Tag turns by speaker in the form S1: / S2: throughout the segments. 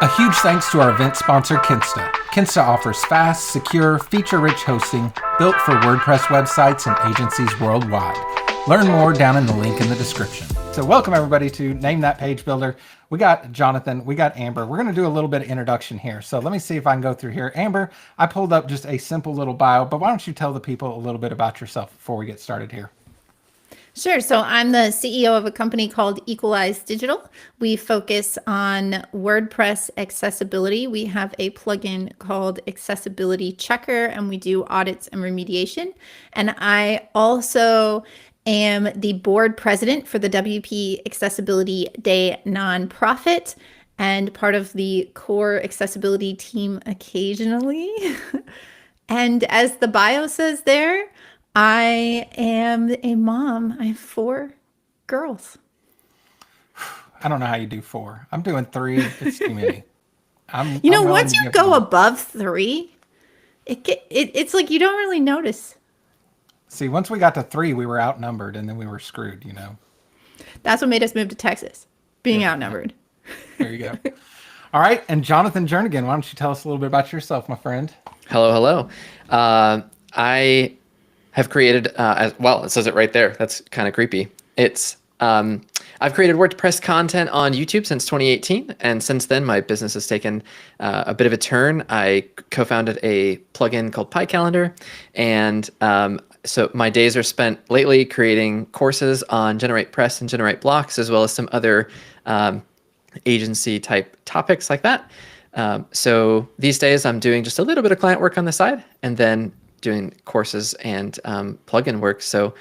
S1: A huge thanks to our event sponsor, Kinsta. Kinsta offers fast, secure, feature-rich hosting built for WordPress websites and agencies worldwide. Learn more down in the link in the description. So welcome everybody to Name That Page Builder. We got Jonathan, we got Amber. We're going to do a little bit of introduction here. So let me see if I can go through here. Amber, I pulled up just a simple little bio, but why don't you tell the people a little bit about yourself before we get started here?
S2: Sure. So I'm the CEO of a company called Equalize Digital. We focus on WordPress accessibility. We have a plugin called Accessibility Checker, and we do audits and remediation. And I also am the board president for the WP Accessibility Day nonprofit and part of the core accessibility team occasionally. And as the bio says there, I am a mom. I have 4 girls.
S1: I don't know how you do 4. I'm doing 3. It's too many.
S2: Once you go above 3, it's like you don't really notice.
S1: See, once we got to 3, we were outnumbered, and then we were screwed, you know.
S2: That's what made us move to Texas, being outnumbered.
S1: There you go. All right, and Jonathan Jernigan, why don't you tell us a little bit about yourself, my friend?
S3: Hello. I have created, it says it right there. That's kind of creepy. I've created WordPress content on YouTube since 2018. And since then, my business has taken a bit of a turn. I co-founded a plugin called PyCalendar. And so my days are spent lately creating courses on GeneratePress and GenerateBlocks, as well as some other agency type topics like that. So these days I'm doing just a little bit of client work on the side, and then doing courses and plugin work. So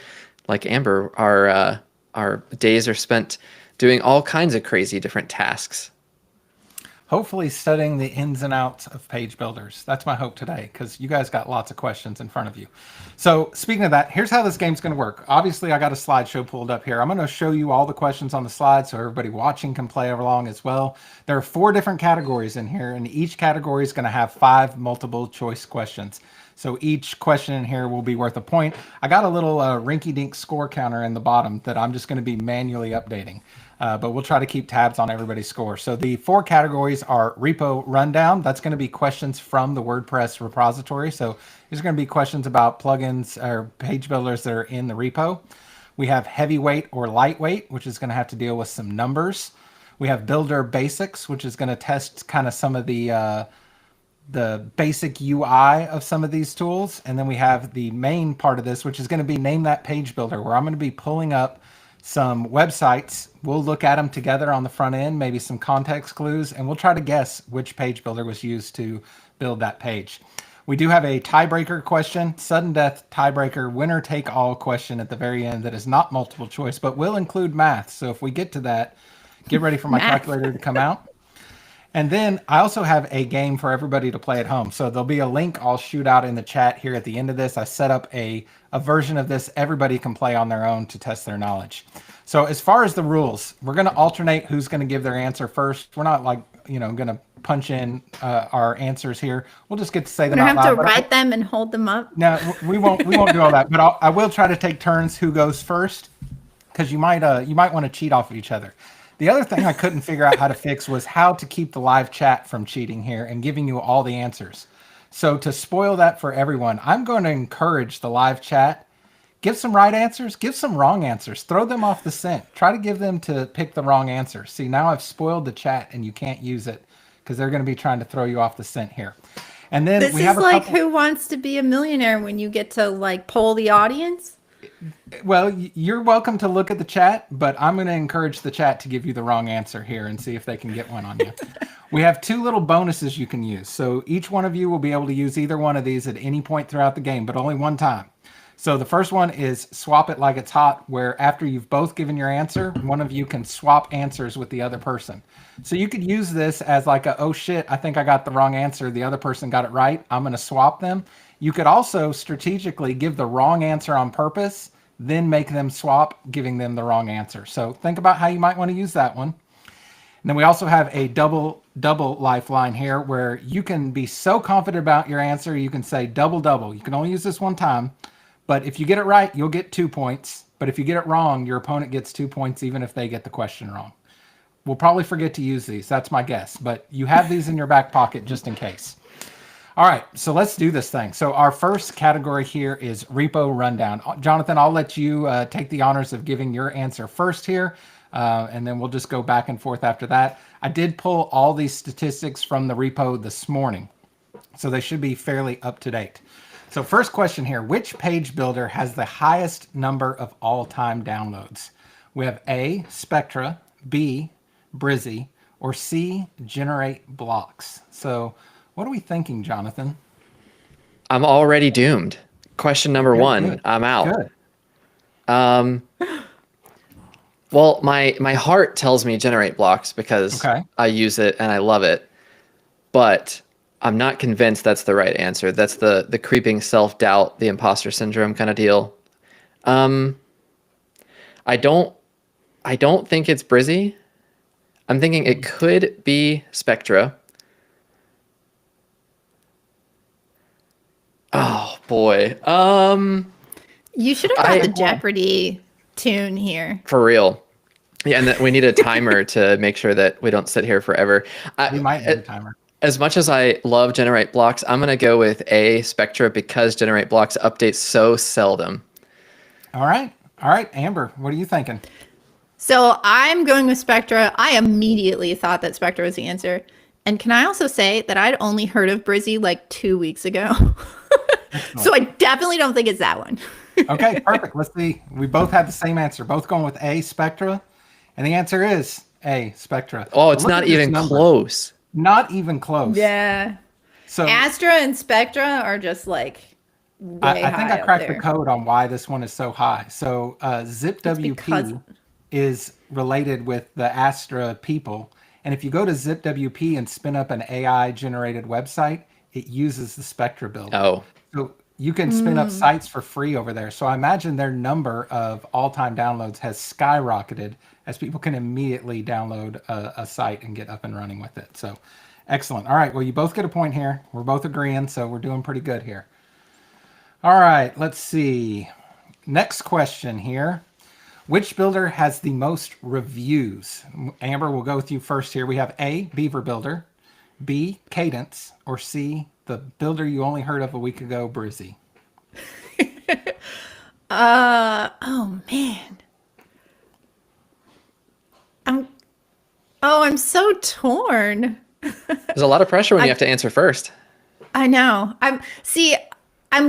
S3: like Amber, our days are spent doing all kinds of crazy different tasks.
S1: Hopefully studying the ins and outs of page builders. That's my hope today, because you guys got lots of questions in front of you. So speaking of that, here's how this game's going to work. Obviously, I got a slideshow pulled up here. I'm going to show you all the questions on the slide so everybody watching can play along as well. There are 4 different categories in here, and each category is going to have 5 multiple choice questions. So each question in here will be worth a point. I got a little rinky-dink score counter in the bottom that I'm just going to be manually updating. But we'll try to keep tabs on everybody's score. So the 4 categories are Repo Rundown. That's going to be questions from the WordPress repository. So these are going to be questions about plugins or page builders that are in the repo. We have Heavyweight or Lightweight, which is going to have to deal with some numbers. We have Builder Basics, which is going to test kind of some of the basic UI of some of these tools. And then we have the main part of this, which is going to be Name That Page Builder, where I'm going to be pulling up some websites. We'll look at them together on the front end, maybe some context clues, and we'll try to guess which page builder was used to build that page. We do have a tiebreaker question, sudden death tiebreaker, winner take all question at the very end that is not multiple choice, but will include math. So if we get to that, get ready for my calculator to come out. And then I also have a game for everybody to play at home. So there'll be a link I'll shoot out in the chat here at the end of this. I set up a version of this everybody can play on their own to test their knowledge. So as far as the rules, we're going to alternate who's going to give their answer first. We're not like, going to punch in our answers here. We'll just get to say them out loud.
S2: We don't have to write them and hold them up.
S1: No, we won't do all that. But I will try to take turns who goes first, because you might want to cheat off of each other. The other thing I couldn't figure out how to fix was how to keep the live chat from cheating here and giving you all the answers. So to spoil that for everyone, I'm going to encourage the live chat. Give some right answers, give some wrong answers, throw them off the scent. Try to give them to pick the wrong answer. See, now I've spoiled the chat and you can't use it because they're going to be trying to throw you off the scent here. And then
S2: this is like Who Wants to Be a Millionaire when you get to like poll the audience.
S1: Well, you're welcome to look at the chat, but I'm going to encourage the chat to give you the wrong answer here and see if they can get one on you. We have 2 little bonuses you can use. So each one of you will be able to use either one of these at any point throughout the game, but only one time. So the first one is Swap It Like It's Hot, where after you've both given your answer, one of you can swap answers with the other person. So you could use this as like a, oh shit, I think I got the wrong answer. The other person got it right. I'm going to swap them. You could also strategically give the wrong answer on purpose, then make them swap, giving them the wrong answer. So think about how you might want to use that one. And then we also have a double lifeline here, where you can be so confident about your answer, you can say double. You can only use this one time, but if you get it right, you'll get 2 points. But if you get it wrong, your opponent gets 2 points, even if they get the question wrong. we'll probably forget to use these. That's my guess. But you have these in your back pocket just in case. All right, so let's do this thing. So our first category here is repo rundown. Jonathan, I'll let you take the honors of giving your answer first here, and then we'll just go back and forth after that. I did pull all these statistics from the repo this morning, so they should be fairly up to date. So first question here, which page builder has the highest number of all-time downloads? We have A, Spectra, B, Brizzy, or C, Generate Blocks. So what are we thinking, Jonathan?
S3: I'm already doomed. Question number one,
S1: Good.
S3: I'm out.
S1: Good.
S3: Well, my heart tells me Generate Blocks because I use it and I love it, but I'm not convinced that's the right answer. That's the creeping self-doubt, the imposter syndrome kind of deal. I don't think it's Brizzy. I'm thinking it could be Spectra. Oh boy.
S2: You should have got the Jeopardy tune here.
S3: For real. Yeah, and we need a timer to make sure that we don't sit here forever.
S1: We might need a timer.
S3: As much as I love Generate Blocks, I'm going to go with A, Spectra, because Generate Blocks updates so seldom.
S1: All right. All right, Amber, what are you thinking?
S2: So I'm going with Spectra. I immediately thought that Spectra was the answer. And can I also say that I'd only heard of Brizzy like 2 weeks ago. So I definitely don't think it's that one.
S1: Okay, perfect. Let's see. We both had the same answer, both going with A, Spectra. And the answer is A, Spectra.
S3: Oh, it's not even close.
S1: Not even close.
S2: Yeah.
S1: So
S2: Astra and Spectra are just like way
S1: I think
S2: high
S1: I cracked
S2: up
S1: the
S2: there.
S1: code on why this one is so high. So ZipWP is related with the Astra people. And if you go to ZipWP and spin up an AI generated website, it uses the Spectra builder.
S3: Oh.
S1: So you can spin up sites for free over there. So I imagine their number of all-time downloads has skyrocketed as people can immediately download a site and get up and running with it. So excellent. All right. Well, you both get a point here. We're both agreeing, so we're doing pretty good here. All right. Let's see. Next question here. Which builder has the most reviews? Amber, we'll go with you first here. We have A, Beaver Builder, B, Cadence, or C, the builder you only heard of a week ago, Brizzy.
S2: Oh man. I'm so torn.
S3: There's a lot of pressure when you have to answer first.
S2: I know. I'm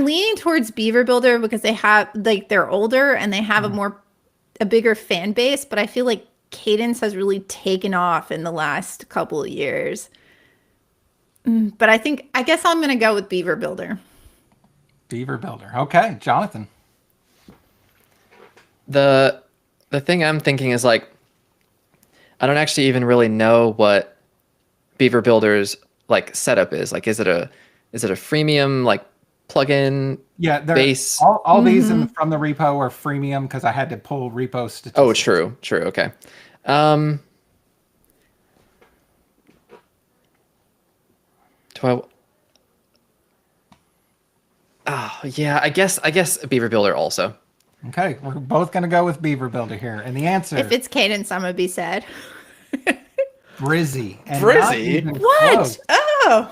S2: leaning towards Beaver Builder because they have they're older and they have a bigger fan base, but I feel like Cadence has really taken off in the last couple of years. But I guess I'm going to go with Beaver Builder.
S1: Beaver Builder. Okay, Jonathan.
S3: The thing I'm thinking is like, I don't actually even really know what Beaver Builder's like setup is. Like, is it a freemium like plugin?
S1: Yeah,
S3: base.
S1: All these from the repo are freemium because I had to pull repo statistics.
S3: Oh, true. Okay. Oh yeah, I guess Beaver Builder also.
S1: Okay, we're both going to go with Beaver Builder here. And the answer...
S2: If it's Cadence, I'm going to be sad.
S1: Brizzy. And
S3: Brizzy?
S2: What?
S1: Close.
S2: Oh!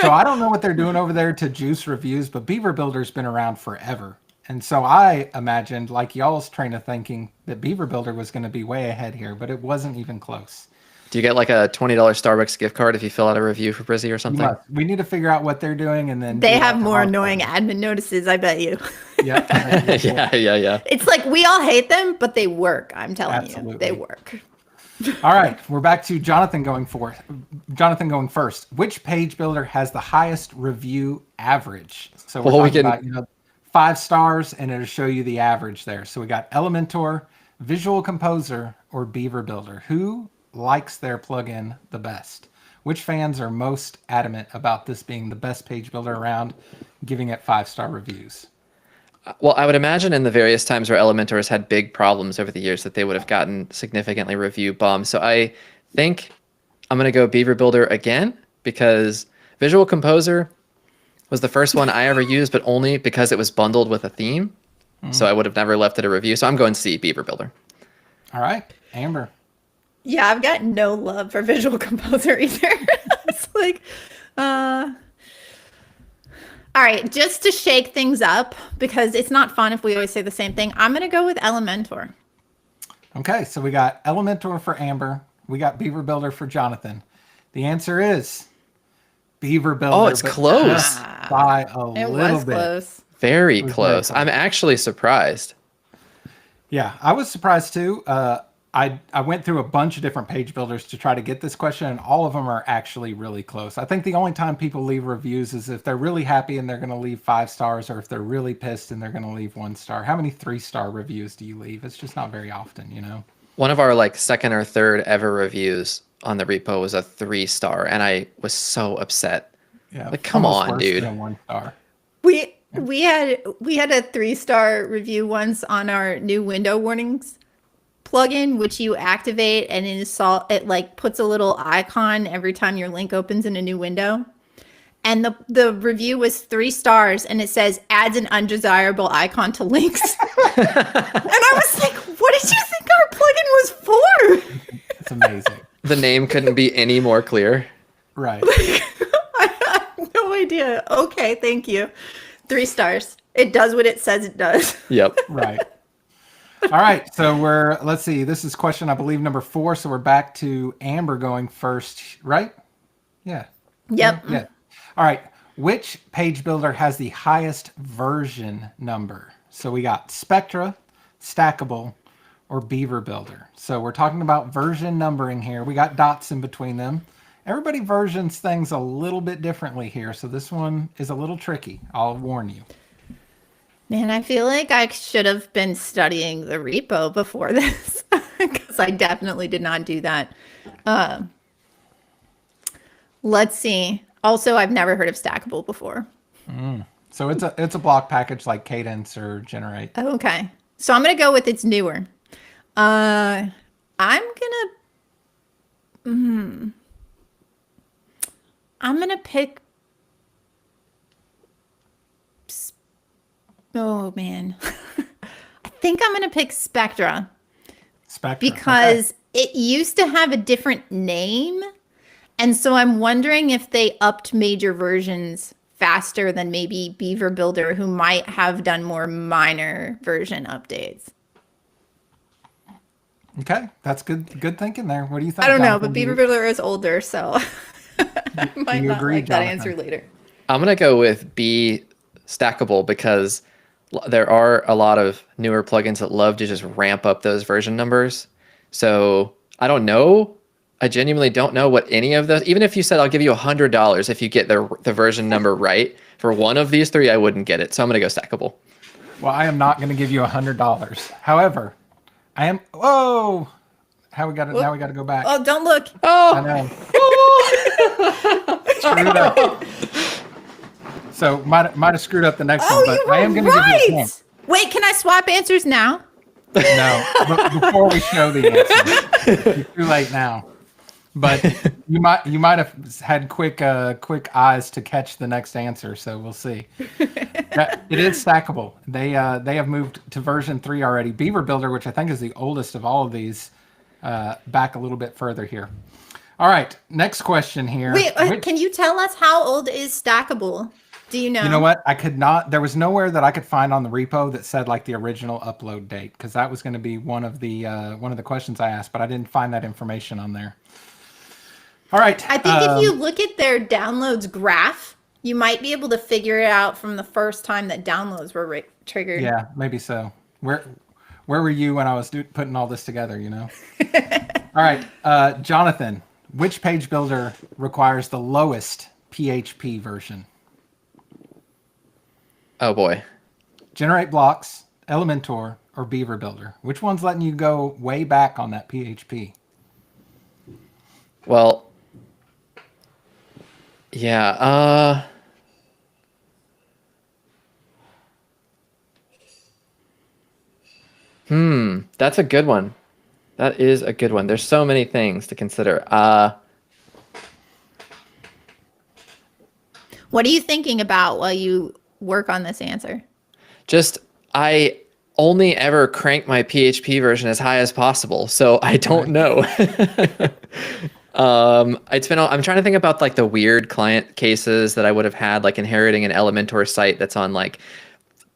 S1: So I don't know what they're doing over there to juice reviews, but Beaver Builder's been around forever. And so I imagined, like y'all's train of thinking, that Beaver Builder was going to be way ahead here, but it wasn't even close.
S3: Do you get like a $20 Starbucks gift card if you fill out a review for Brizzy or something?
S1: We need to figure out what they're doing, and then
S2: They have more annoying admin notices, I bet you.
S1: Yeah.
S3: Yeah.
S2: It's like we all hate them, but they work. I'm telling you, they work.
S1: All right, we're back to Jonathan going forth. Jonathan going first. Which page builder has the highest review average? So we're talking about 5 stars, and it'll show you the average there. So we got Elementor, Visual Composer, or Beaver Builder. Who likes their plugin the best? Which fans are most adamant about this being the best page builder around, giving it 5-star reviews?
S3: Well, I would imagine in the various times where Elementor has had big problems over the years that they would have gotten significantly review bombs. So I think I'm going to go Beaver Builder again because Visual Composer was the first one I ever used, but only because it was bundled with a theme. So I would have never left it a review. So I'm going C, Beaver Builder.
S1: All right, Amber.
S2: Yeah, I've got no love for Visual Composer either. It's like, all right, just to shake things up, because it's not fun if we always say the same thing, I'm going to go with Elementor.
S1: Okay, so we got Elementor for Amber. We got Beaver Builder for Jonathan. The answer is Beaver Builder.
S3: Oh, it's
S1: but
S3: close.
S1: just by a
S2: It
S1: little
S2: was
S1: bit.
S2: close.
S3: Very
S1: was
S3: close.
S1: very close.
S3: I'm actually surprised.
S1: Yeah, I was surprised too. I went through a bunch of different page builders to try to get this question, and all of them are actually really close. I think the only time people leave reviews is if they're really happy and they're going to leave 5 stars, or if they're really pissed and they're going to leave 1 star. How many 3-star reviews do you leave? It's just not very often, you know?
S3: One of our like second or third ever reviews on the repo was a 3-star, and I was so upset.
S1: Yeah,
S3: Like, come
S1: almost
S3: on,
S1: worse
S3: dude.
S1: than 1 star.
S2: We had a 3-star review once on our new window warnings plugin, which you activate and install. It like puts a little icon every time your link opens in a new window. And the review was 3 stars, and it says adds an undesirable icon to links. And I was like, what did you think our plugin was for?
S1: It's amazing.
S3: The name couldn't be any more clear.
S1: Right.
S2: I have no idea. Okay, thank you. 3 stars. It does what it says it does.
S3: Yep.
S1: Right. All right. So let's see. This is question, I believe, number 4. So we're back to Amber going first, right? Yeah.
S2: Yep.
S1: Yeah. All right. Which page builder has the highest version number? So we got Spectra, Stackable, or Beaver Builder. So we're talking about version numbering here. We got dots in between them. Everybody versions things a little bit differently here. So this one is a little tricky. I'll warn you.
S2: Man, I feel like I should have been studying the repo before this, because I definitely did not do that. Let's see. Also, I've never heard of Stackable before.
S1: So it's a block package like Cadence or Generate.
S2: Okay. So I'm going to go with it's newer. I'm going to pick. Oh, man. I think I'm going to pick Spectra.
S1: Spectra.
S2: Because it used to have a different name. And so I'm wondering if they upped major versions faster than maybe Beaver Builder, who might have done more minor version updates.
S1: Okay, that's good thinking there. What do you think?
S2: I don't know,
S1: Jonathan?
S2: but Beaver Builder is older, so I might
S1: you
S2: not
S1: agree,
S2: like that
S1: Jonathan?
S2: answer later.
S3: I'm going to go with B, Stackable, because there are a lot of newer plugins that love to just ramp up those version numbers. So I don't know. I genuinely don't know what any of those, even if you said I'll give you $100 if you get the version number right for one of these 3, I wouldn't get it. So I'm going to go Stackable.
S1: Well, I am not going to give you $100. However, I am. Whoa! How we got it? Now we got to go back.
S2: Oh, don't look.
S1: I know. Screwed up. So might have screwed up the next
S2: Oh,
S1: one, but
S2: you were
S1: I am going to give you a point.
S2: right. Wait, can I swap answers now?
S1: No, but before we show the answer, it's too late now. But you might have had quick eyes to catch the next answer, so we'll see. It is Stackable. They have moved to version 3 already. Beaver Builder, which I think is the oldest of all of these, back a little bit further here. All right, next question here.
S2: Wait, can you tell us how old is Stackable? Do you know?
S1: You know what? I could not. There was nowhere that I could find on the repo that said like the original upload date, because that was going to be one of the questions I asked, but I didn't find that information on there. All right.
S2: I think if you look at their downloads graph, you might be able to figure it out from the first time that downloads were triggered.
S1: Yeah, maybe so. Where were you when I was putting all this together? You know. All right, Jonathan. Which page builder requires the lowest PHP version?
S3: Oh boy.
S1: Generate Blocks, Elementor, or Beaver Builder? Which one's letting you go way back on that PHP?
S3: Well, yeah. That's a good one. That is a good one. There's so many things to consider.
S2: What are you thinking about while you work on this answer?
S3: Just I only ever crank my PHP version as high as possible, so I don't know. I'm trying to think about like the weird client cases that I would have had, like inheriting an Elementor site that's on like,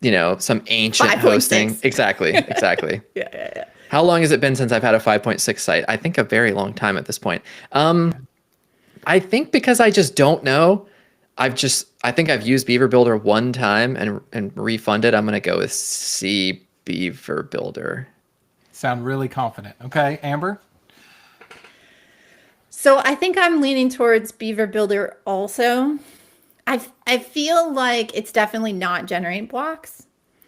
S3: some ancient
S2: 5.6.
S3: hosting. Exactly.
S2: Yeah.
S3: How long has it been since I've had a 5.6 site? I think a very long time at this point. I think because I just don't know, I think I've used Beaver Builder one time and refunded. I'm going to go with C Beaver Builder.
S1: Sound really confident. Okay, Amber?
S2: So I think I'm leaning towards Beaver Builder also. I feel like it's definitely not generate blocks.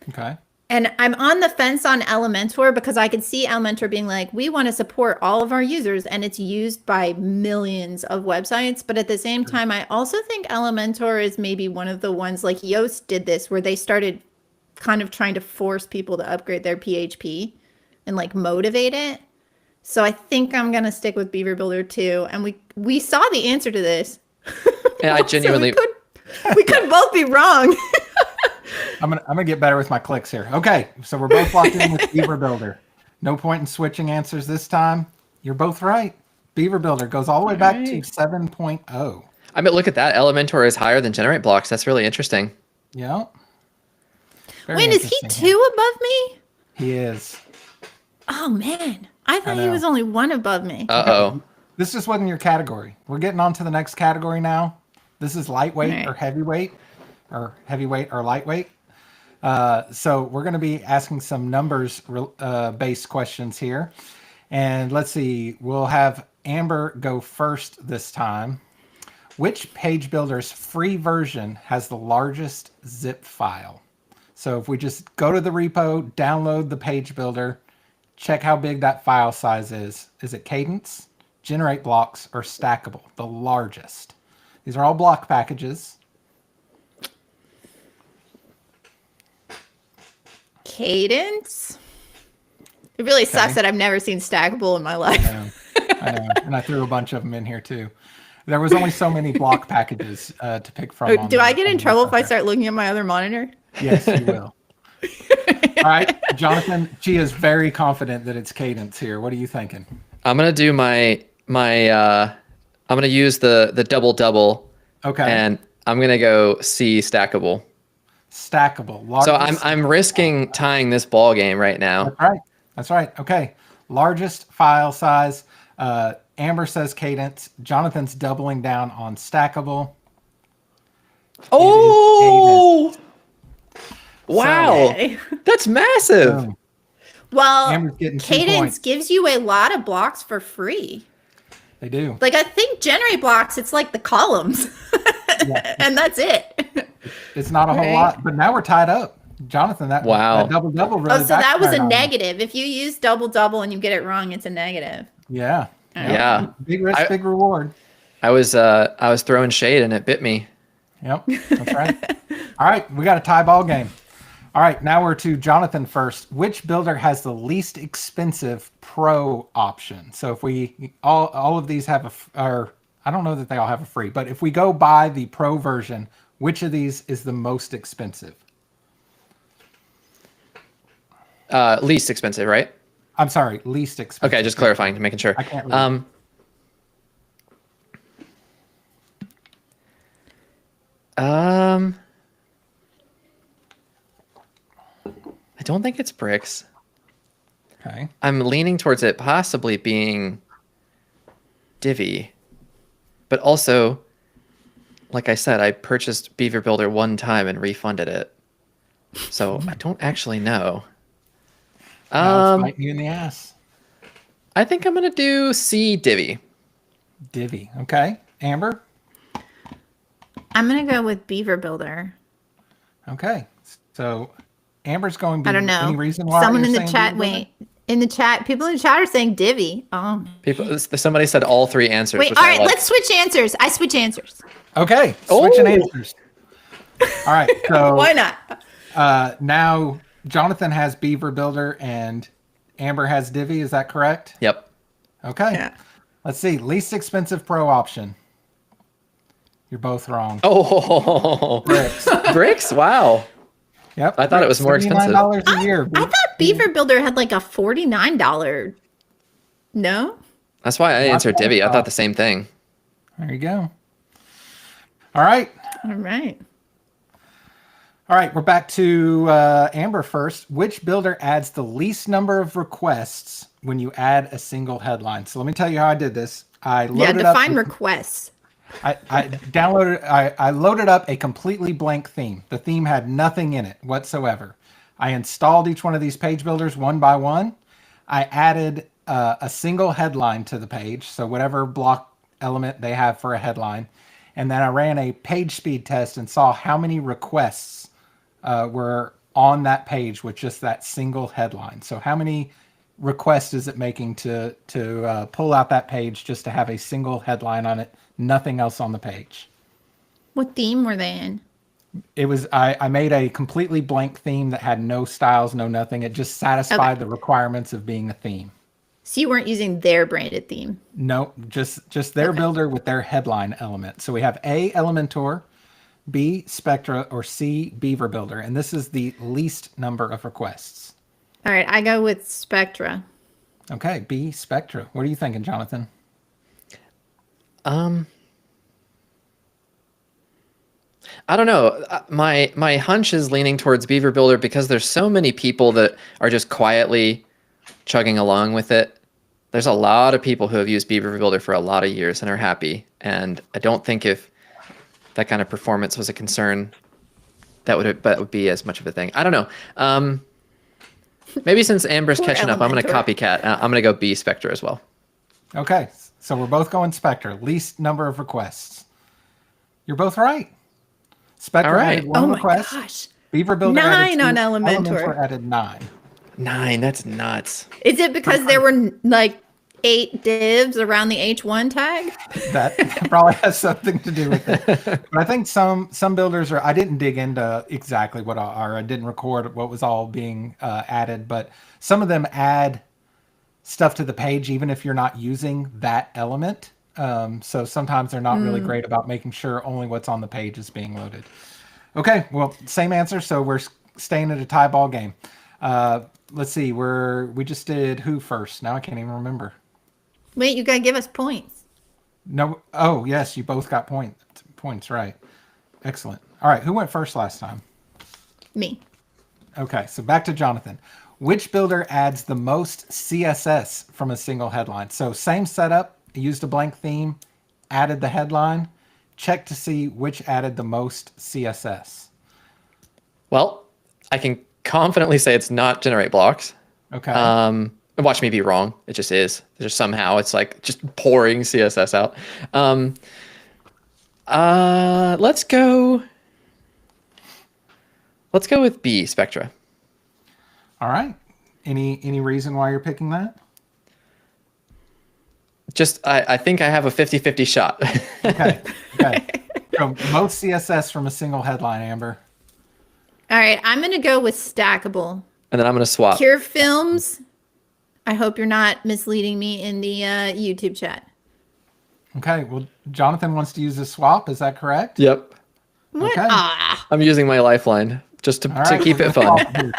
S1: Okay.
S2: And I'm on the fence on Elementor because I could see Elementor being like, we want to support all of our users, and it's used by millions of websites. But at the same time, I also think Elementor is maybe one of the ones like Yoast did this, where they started kind of trying to force people to upgrade their PHP and like motivate it. So I think I'm going to stick with Beaver Builder too. And we saw the answer to this.
S3: Yeah, I genuinely...
S2: So we could both be wrong.
S1: I'm gonna get better with my clicks here. Okay, so we're both locked in with Beaver Builder. No point in switching answers this time. You're both right. Beaver Builder goes all the way back to 7.0.
S3: I mean, look at that. Elementor is higher than generate blocks. That's really interesting.
S1: Yeah.
S2: Wait, is he 2 above me?
S1: He is.
S2: Oh man, I thought he was only 1 above me.
S3: Uh-oh.
S1: This just wasn't your category. We're getting on to the next category now. This is lightweight or heavyweight, or heavyweight or lightweight. So we're going to be asking some numbers based questions here. And let's see, we'll have Amber go first this time. Which page builder's free version has the largest zip file? So if we just go to the repo, download the page builder, check how big that file size is. Is it Cadence, Generate Blocks, or Stackable? The largest. These are all block packages.
S2: Cadence? It really sucks that I've never seen Stackable in my life.
S1: I know. And I threw a bunch of them in here too. There was only so many block packages to pick from.
S2: Do I get in trouble if I start looking at my other monitor?
S1: Yes, you will. All right, Jonathan, she is very confident that it's Cadence here. What are you thinking?
S3: I'm going to do I'm going to use the double. Okay. And I'm going to go C Stackable.
S1: Stackable.
S3: So I'm risking tying this ball game right now.
S1: That's right. Okay. Largest file size. Amber says Cadence. Jonathan's doubling down on Stackable.
S3: Oh! Wow. That's massive.
S2: Well, Cadence gives you a lot of blocks for free.
S1: They do.
S2: Like, I think generate blocks, it's like the columns. And that's it.
S1: It's not a whole lot, but now we're tied up. Jonathan, that double really.
S2: Oh, so that was a negative. If you use double and you get it wrong, it's a negative.
S1: Yeah.
S3: Yeah.
S1: Big risk, big reward.
S3: I was throwing shade and it bit me.
S1: Yep, that's right. All right, we got a tie ball game. All right, now we're to Jonathan first. Which builder has the least expensive pro option? So if we all of these have I don't know that they all have a free, but if we go buy the pro version, which of these is the most expensive?
S3: Least expensive, right?
S1: I'm sorry, least expensive.
S3: Okay, just clarifying, making sure.
S1: I can't read.
S3: I don't think it's bricks.
S1: Okay.
S3: I'm leaning towards it possibly being Divi. But also, like I said, I purchased Beaver Builder one time and refunded it. So I don't actually know.
S1: It's biting you in the ass.
S3: I think I'm going to do C Divi.
S1: Divi. Okay. Amber?
S2: I'm going to go with Beaver Builder.
S1: Okay. So Amber's going.
S2: I don't know.
S1: Any reason why?
S2: Someone in the chat. In the chat, people in the chat are saying Divi. Oh.
S3: Somebody said all 3 answers.
S2: Wait. All right. Let's switch answers. I switch answers.
S1: Okay. Switching answers. All right. So
S2: why not?
S1: Now Jonathan has Beaver Builder and Amber has Divi. Is that correct?
S3: Yep.
S1: Okay. Yeah. Let's see. Least expensive pro option. You're both wrong.
S3: Oh,
S1: bricks.
S3: Bricks? Wow.
S1: Yep.
S3: I thought it was more expensive.
S1: $79 a year.
S2: I thought Beaver Builder had like a $49. No?
S3: That's why I answered Divi. I thought the same thing.
S1: There you go. All right.
S2: All right.
S1: All right, we're back to Amber first. Which builder adds the least number of requests when you add a single headline? So let me tell you how I did this. I loaded up.
S2: Define requests.
S1: I downloaded. I loaded up a completely blank theme. The theme had nothing in it whatsoever. I installed each one of these page builders one by one. I added a single headline to the page, so whatever block element they have for a headline, and then I ran a page speed test and saw how many requests were on that page with just that single headline. So how many requests is it making to pull out that page just to have a single headline on it, nothing else on the page?
S2: What theme were they in?
S1: It was I made a completely blank theme that had no styles, no nothing. It just satisfied the requirements of being a theme.
S2: So you weren't using their branded theme?
S1: No, just their builder with their headline element. So we have A, Elementor, B, Spectra, or C, Beaver Builder. And this is the least number of requests.
S2: All right, I go with Spectra.
S1: Okay, B, Spectra. What are you thinking, Jonathan?
S3: I don't know. My hunch is leaning towards Beaver Builder because there's so many people that are just quietly chugging along with it. There's a lot of people who have used Beaver Builder for a lot of years and are happy. And I don't think if that kind of performance was a concern, that would be as much of a thing. I don't know. Maybe since Amber's catching up, I'm going to copycat. I'm going to go B, Spectre as well.
S1: Okay, so we're both going Spectre. Least number of requests. You're both right. Spectre added one request.
S2: Gosh.
S1: Beaver Builder
S2: 9 on
S1: added 2.
S2: Elementor.
S1: Added 9.
S3: 9, that's nuts.
S2: Is it because there were like 8 divs around the H1 tag?
S1: That probably has something to do with it. But I think some builders are, I didn't dig into exactly what are, I didn't record what was all being added, but some of them add stuff to the page even if you're not using that element. So sometimes they're not really great about making sure only what's on the page is being loaded. Okay, well, same answer. So we're staying at a tie ball game. Let's see, we just did who first? Now I can't even remember.
S2: Wait, you got to give us points.
S1: No. Oh, yes, you both got points, right. Excellent. All right, who went first last time?
S2: Me.
S1: Okay, so back to Jonathan. Which builder adds the most CSS from a single headline? So same setup, used a blank theme, added the headline, check to see which added the most CSS.
S3: Well, I can confidently say it's not generate blocks.
S1: Okay.
S3: Watch me be wrong. It just is. There's somehow it's like just pouring CSS out. Let's go with B, Spectra.
S1: All right. Any reason why you're picking that?
S3: Just I think I have a 50-50 shot.
S1: Okay. So most CSS from a single headline, Amber.
S2: All right, I'm going to go with stackable.
S3: And then I'm going to swap.
S2: Cure Films. I hope you're not misleading me in the YouTube chat.
S1: Okay, well, Jonathan wants to use a swap. Is that correct?
S3: Yep.
S2: What?
S1: Okay.
S3: I'm using my lifeline just to keep it fun.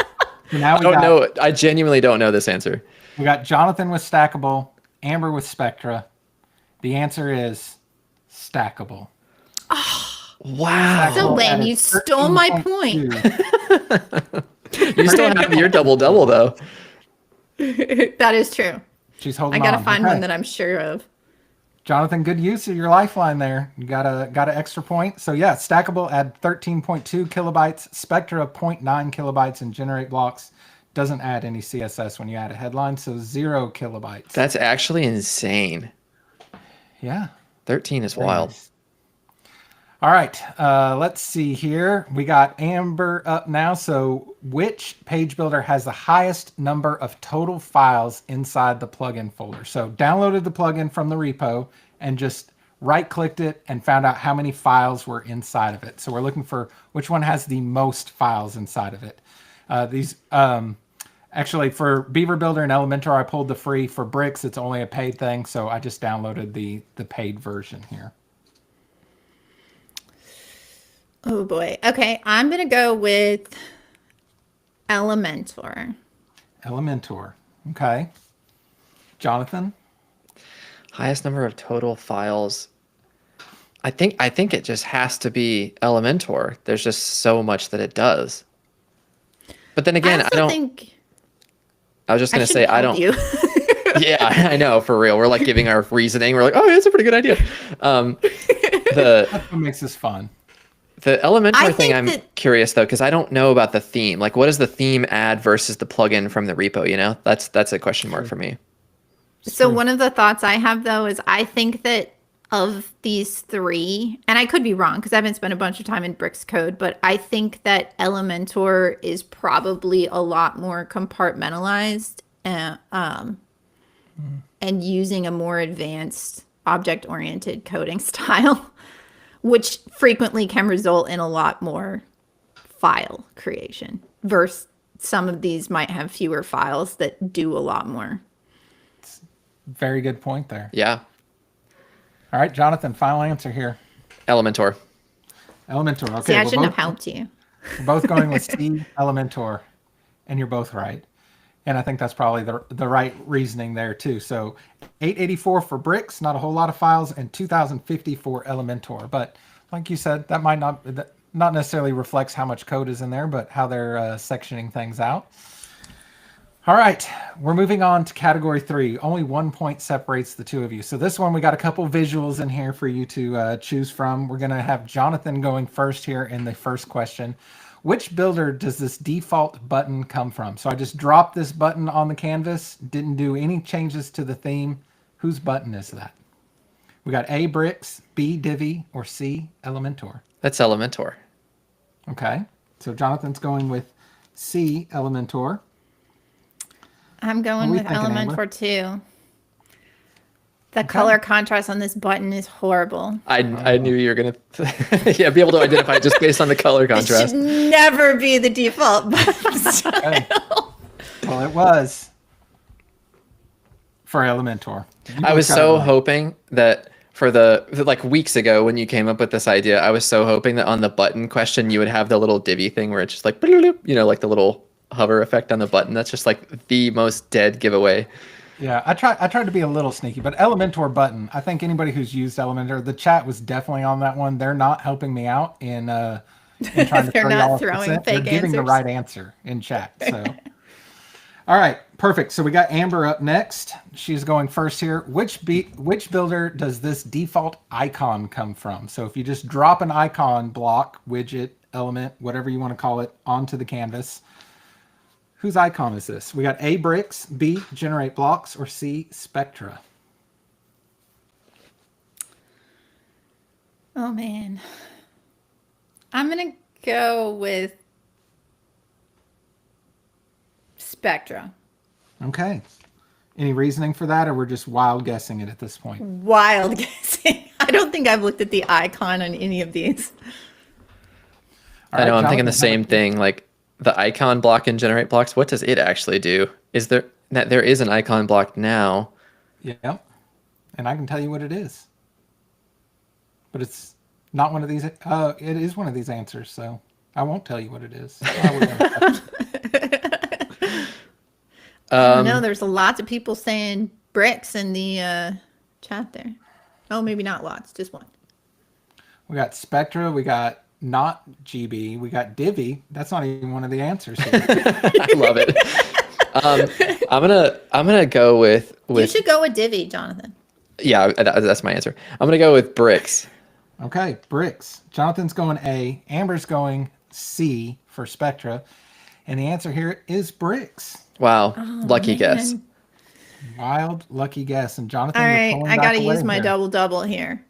S1: So now
S3: I don't know. I genuinely don't know this answer.
S1: We got Jonathan with stackable, Amber with Spectra. The answer is stackable.
S3: Wow.
S2: So lame. You stole my point.
S3: You still have your double-double, though.
S2: That is true.
S1: She's holding on.
S2: I got to find one that I'm sure of.
S1: Jonathan, good use of your lifeline there. You got an extra point. So yeah, stackable add 13.2 kilobytes, Spectra 0.9 kilobytes, and generate blocks doesn't add any CSS when you add a headline, so 0 kilobytes.
S3: That's actually insane.
S1: Yeah.
S3: 13 is wild.
S1: Nice. All right, let's see here. We got Amber up now. So which page builder has the highest number of total files inside the plugin folder? So downloaded the plugin from the repo and just right-clicked it and found out how many files were inside of it. So we're looking for which one has the most files inside of it. Actually, for Beaver Builder and Elementor, I pulled the free. For Bricks, it's only a paid thing, so I just downloaded the paid version here.
S2: Oh boy. Okay, I'm gonna go with Elementor.
S1: Elementor. Okay. Jonathan?
S3: Highest number of total files. I think it just has to be Elementor. There's just so much that it does. But then again,
S2: I also think
S3: I was just going to say,
S2: shouldn't
S3: I
S2: help
S3: don't.
S2: you.
S3: Yeah, I know, for real. We're like giving our reasoning. We're like, oh, yeah, that's a pretty good idea. The
S1: That's what makes this fun.
S3: the
S2: I
S3: Elementor thing,
S2: think
S3: I'm
S2: that-
S3: curious though, because I don't know about the theme. Like, what does the theme add versus the plugin from the repo? You know, that's a question mark for me.
S2: So one of the thoughts I have though is I think that of these three, and I could be wrong because I haven't spent a bunch of time in Bricks code, but I think that Elementor is probably a lot more compartmentalized and using a more advanced object-oriented coding style, which frequently can result in a lot more file creation versus some of these might have fewer files that do a lot more.
S1: Very good point there.
S3: Yeah,
S1: All right, Jonathan, final answer here.
S3: Elementor.
S1: Elementor. Okay,
S2: See, I
S1: we're
S2: shouldn't have
S1: both,
S2: helped you.
S1: we're both going with C, Elementor, and you're both right. And I think that's probably the right reasoning there too. So 884 for Bricks, not a whole lot of files, and 2050 for Elementor. But like you said, that might not necessarily reflects how much code is in there, but how they're sectioning things out. All right, we're moving on to category 3. Only 1 point separates the two of you. So this one, we got a couple visuals in here for you to choose from. We're going to have Jonathan going first here in the first question. Which builder does this default button come from? So I just dropped this button on the canvas, didn't do any changes to the theme. Whose button is that? We got A, Bricks, B, Divi, or C, Elementor.
S3: That's Elementor.
S1: Okay, so Jonathan's going with C, Elementor.
S2: I'm going
S1: What
S2: with
S1: are we thinking, Amber?
S2: Elementor too. The color contrast on this button is horrible.
S3: I knew you were gonna be able to identify it just based on the color
S2: It
S3: contrast.
S2: should never be the default button style.
S1: Okay. Well, it was for Elementor. You
S3: I was
S1: both got it
S3: so
S1: right.
S3: hoping that for like weeks ago when you came up with this idea, I was so hoping that on the button question you would have the little Divi thing where it's just like, you know, like the little hover effect on the button. That's just like the most dead giveaway.
S1: Yeah, I tried to be a little sneaky, but Elementor button. I think anybody who's used Elementor, the chat was definitely on that one. They're not helping me out in trying to
S2: They're
S1: throw
S2: not
S1: y'all off
S2: throwing
S1: percent. They're
S2: fake
S1: giving the
S2: answers.
S1: right answer in chat. So, all right, perfect. So we got Amber up next. She's going first here. Which builder does this default icon come from? So if you just drop an icon block, widget, element, whatever you want to call it, onto the canvas. Whose icon is this? We got A, Bricks, B, Generate Blocks, or C, Spectra.
S2: Oh man. I'm going to go with Spectra.
S1: Okay. Any reasoning for that, or we're just wild guessing it at this point?
S2: Wild guessing. I don't think I've looked at the icon on any of these.
S1: All
S3: I know,
S1: right,
S3: I'm thinking the
S1: Jonathan,
S3: same thing. Like the icon block in Generate Blocks, what does it actually do? Is there is an icon block now?
S1: Yeah. And I can tell you what it is. But it's not one of these. It is one of these answers, so I won't tell you what it is.
S2: I don't know. There's lots of people saying Bricks in the chat there. Oh, maybe not lots, just one.
S1: We got Spectra. We got not GB. We got Divi. That's not even one of the answers here.
S3: I love it. I'm gonna go with
S2: You should go with Divi, Jonathan.
S3: yeah, that's my answer. I'm gonna go with Bricks.
S1: Okay, Bricks. Jonathan's going A. Amber's going C for Spectra. And the answer here is Bricks.
S3: Wow,
S2: Oh,
S3: lucky guess.
S2: man.
S1: Wild, lucky guess. And Jonathan,
S2: All
S1: you're
S2: right,
S1: pulling
S2: I
S1: back
S2: got to
S1: away
S2: use my
S1: here.
S2: double here.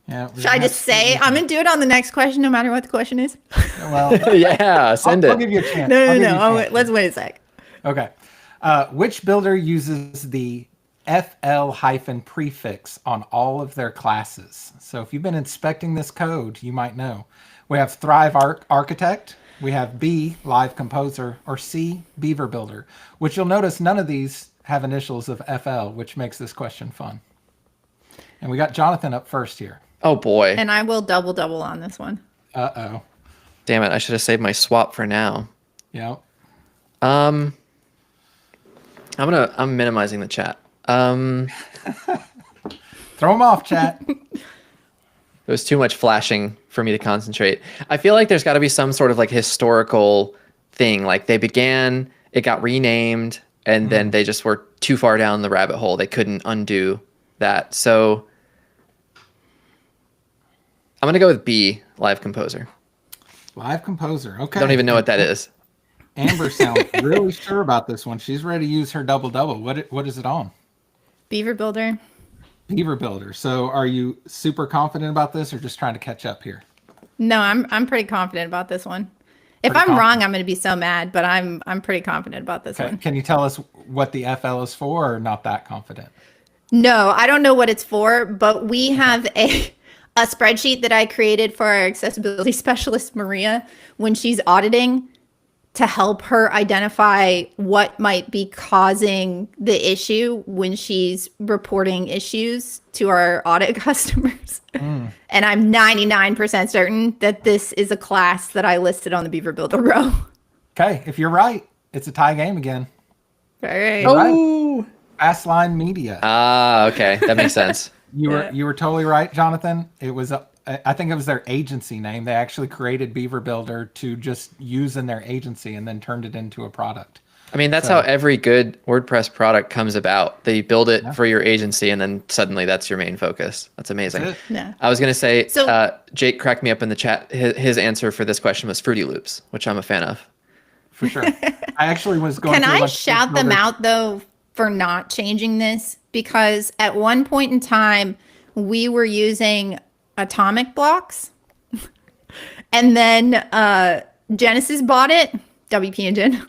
S1: Yeah,
S2: Should I just say? I'm going to do it on the next question, no matter what the question is.
S1: Well,
S3: Yeah, send
S1: I'll give
S3: it.
S1: you a chance.
S2: No.
S1: I'll give you a chance.
S2: Let's wait a sec.
S1: Okay. Which builder uses the FL hyphen prefix on all of their classes? So if you've been inspecting this code, you might know. We have Thrive Architect, we have B, Live Composer, or C, Beaver Builder, which you'll notice none of these have initials of FL, which makes this question fun. And we got Jonathan up first here.
S3: Oh boy.
S2: And I will double on this one.
S1: Uh-oh.
S3: Damn it, I should have saved my swap for now.
S1: Yeah.
S3: I'm minimizing the chat.
S1: Throw them off, chat.
S3: It was too much flashing for me to concentrate. I feel like there's got to be some sort of like historical thing. Like they began, it got renamed, and then they just were too far down the rabbit hole. They couldn't undo that. So I'm going to go with B, Live Composer.
S1: Live Composer. Okay.
S3: Don't even know what that is.
S1: Amber sounds really sure about this one. She's ready to use her double-double. What is it on?
S2: Beaver Builder.
S1: Beaver Builder. So are you super confident about this or just trying to catch up here?
S2: No, I'm pretty confident about this one. If
S1: Pretty
S2: I'm wrong,
S1: confident.
S2: I'm going to be so mad, but I'm pretty confident about this
S1: Okay.
S2: one.
S1: Can you tell us what the FL is for or not that confident?
S2: No, I don't know what it's for, but we have a spreadsheet that I created for our accessibility specialist, Maria, when she's auditing to help her identify what might be causing the issue when she's reporting issues to our audit customers. And I'm 99% certain that this is a class that I listed on the Beaver Builder row.
S1: Okay. If you're right, it's a tie game again.
S2: All right.
S3: Oh.
S1: Fast Line Media.
S3: Ah, okay. That makes sense.
S1: You were totally right, Jonathan. It was I think it was their agency name. They actually created Beaver Builder to just use in their agency and then turned it into a product.
S3: I mean, that's how every good WordPress product comes about. They build it for your agency, and then suddenly that's your main focus. That's amazing.
S1: That's it.
S2: Yeah.
S3: I was going to say,
S2: So-
S3: Jake cracked me up in the chat. His answer for this question was Fruity Loops, which I'm a fan of.
S1: For sure. I actually was going
S2: Can
S1: through a
S2: I
S1: bunch of
S2: shout them
S1: builders.
S2: out though for not changing this? Because at one point in time, we were using atomic blocks, and then Genesis bought it, WP Engine,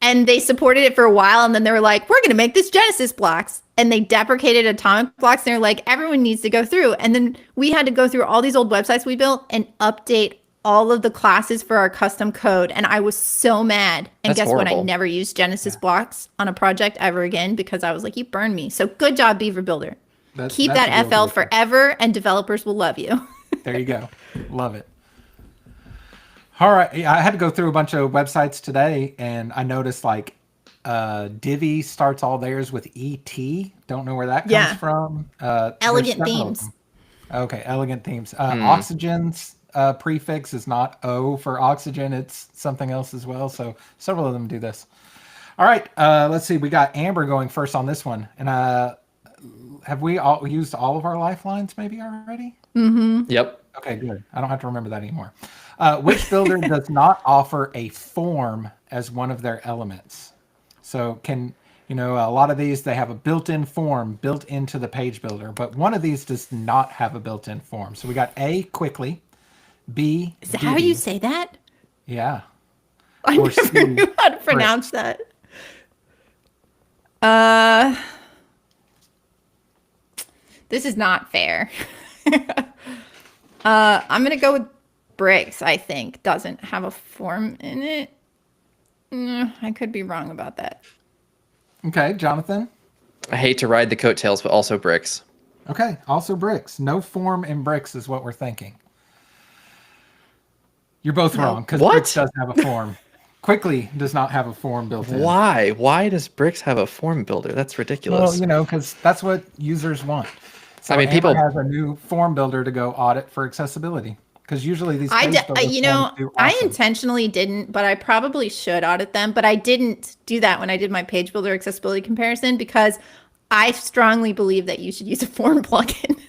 S2: and they supported it for a while, and then they were like, "We're going to make this Genesis blocks," and they deprecated atomic blocks. And they're like, "Everyone needs to go through," and then we had to go through all these old websites we built and update all of the classes for our custom code, and I was so mad. And
S3: That's
S2: guess what? I
S3: horrible.
S2: never used Genesis blocks on a project ever again because I was like, you burned me. So good job, Beaver Builder. Keep
S1: That's a
S2: that
S1: deal
S2: FL
S1: breaker.
S2: forever, and developers will love you.
S1: There you go. Love it. All right. Yeah, I had to go through a bunch of websites today, and I noticed like Divi starts all theirs with ET. Don't know where that comes
S2: Yeah.
S1: from. There's
S2: Elegant
S1: several of
S2: themes.
S1: them. Okay, elegant themes. Oxygen's prefix is not O for oxygen. It's something else as well. So several of them do this. All right. Let's see. We got Amber going first on this one. And have we all used all of our lifelines maybe already?
S3: Yep.
S1: Okay, good. I don't have to remember that anymore. Which builder does not offer a form as one of their elements? So a lot of these, they have a built-in form built into the page builder, but one of these does not have a built-in form. So we got A, quickly, B,
S2: Is that how
S1: Divi.
S2: you say that?
S1: Yeah.
S2: I
S1: Or
S2: never
S1: C,
S2: knew how to pronounce that. This is not fair. I'm gonna go with Bricks. I think doesn't have a form in it. I could be wrong about that.
S1: Okay, Jonathan.
S3: I hate to ride the coattails, but also Bricks.
S1: Okay, also Bricks. No form in Bricks is what we're thinking. You're both wrong because
S3: What?
S1: Bricks does have a form. Quickly does not have a form built in.
S3: Why? Why does Bricks have a form builder? That's ridiculous.
S1: Well, because that's what users want. So
S3: I mean,
S1: Amber
S3: people-
S1: has a new form builder to go audit for accessibility because usually these page builder forms do
S2: I
S1: awesome.
S2: intentionally didn't, but I probably should audit them. But I didn't do that when I did my page builder accessibility comparison because I strongly believe that you should use a form plugin,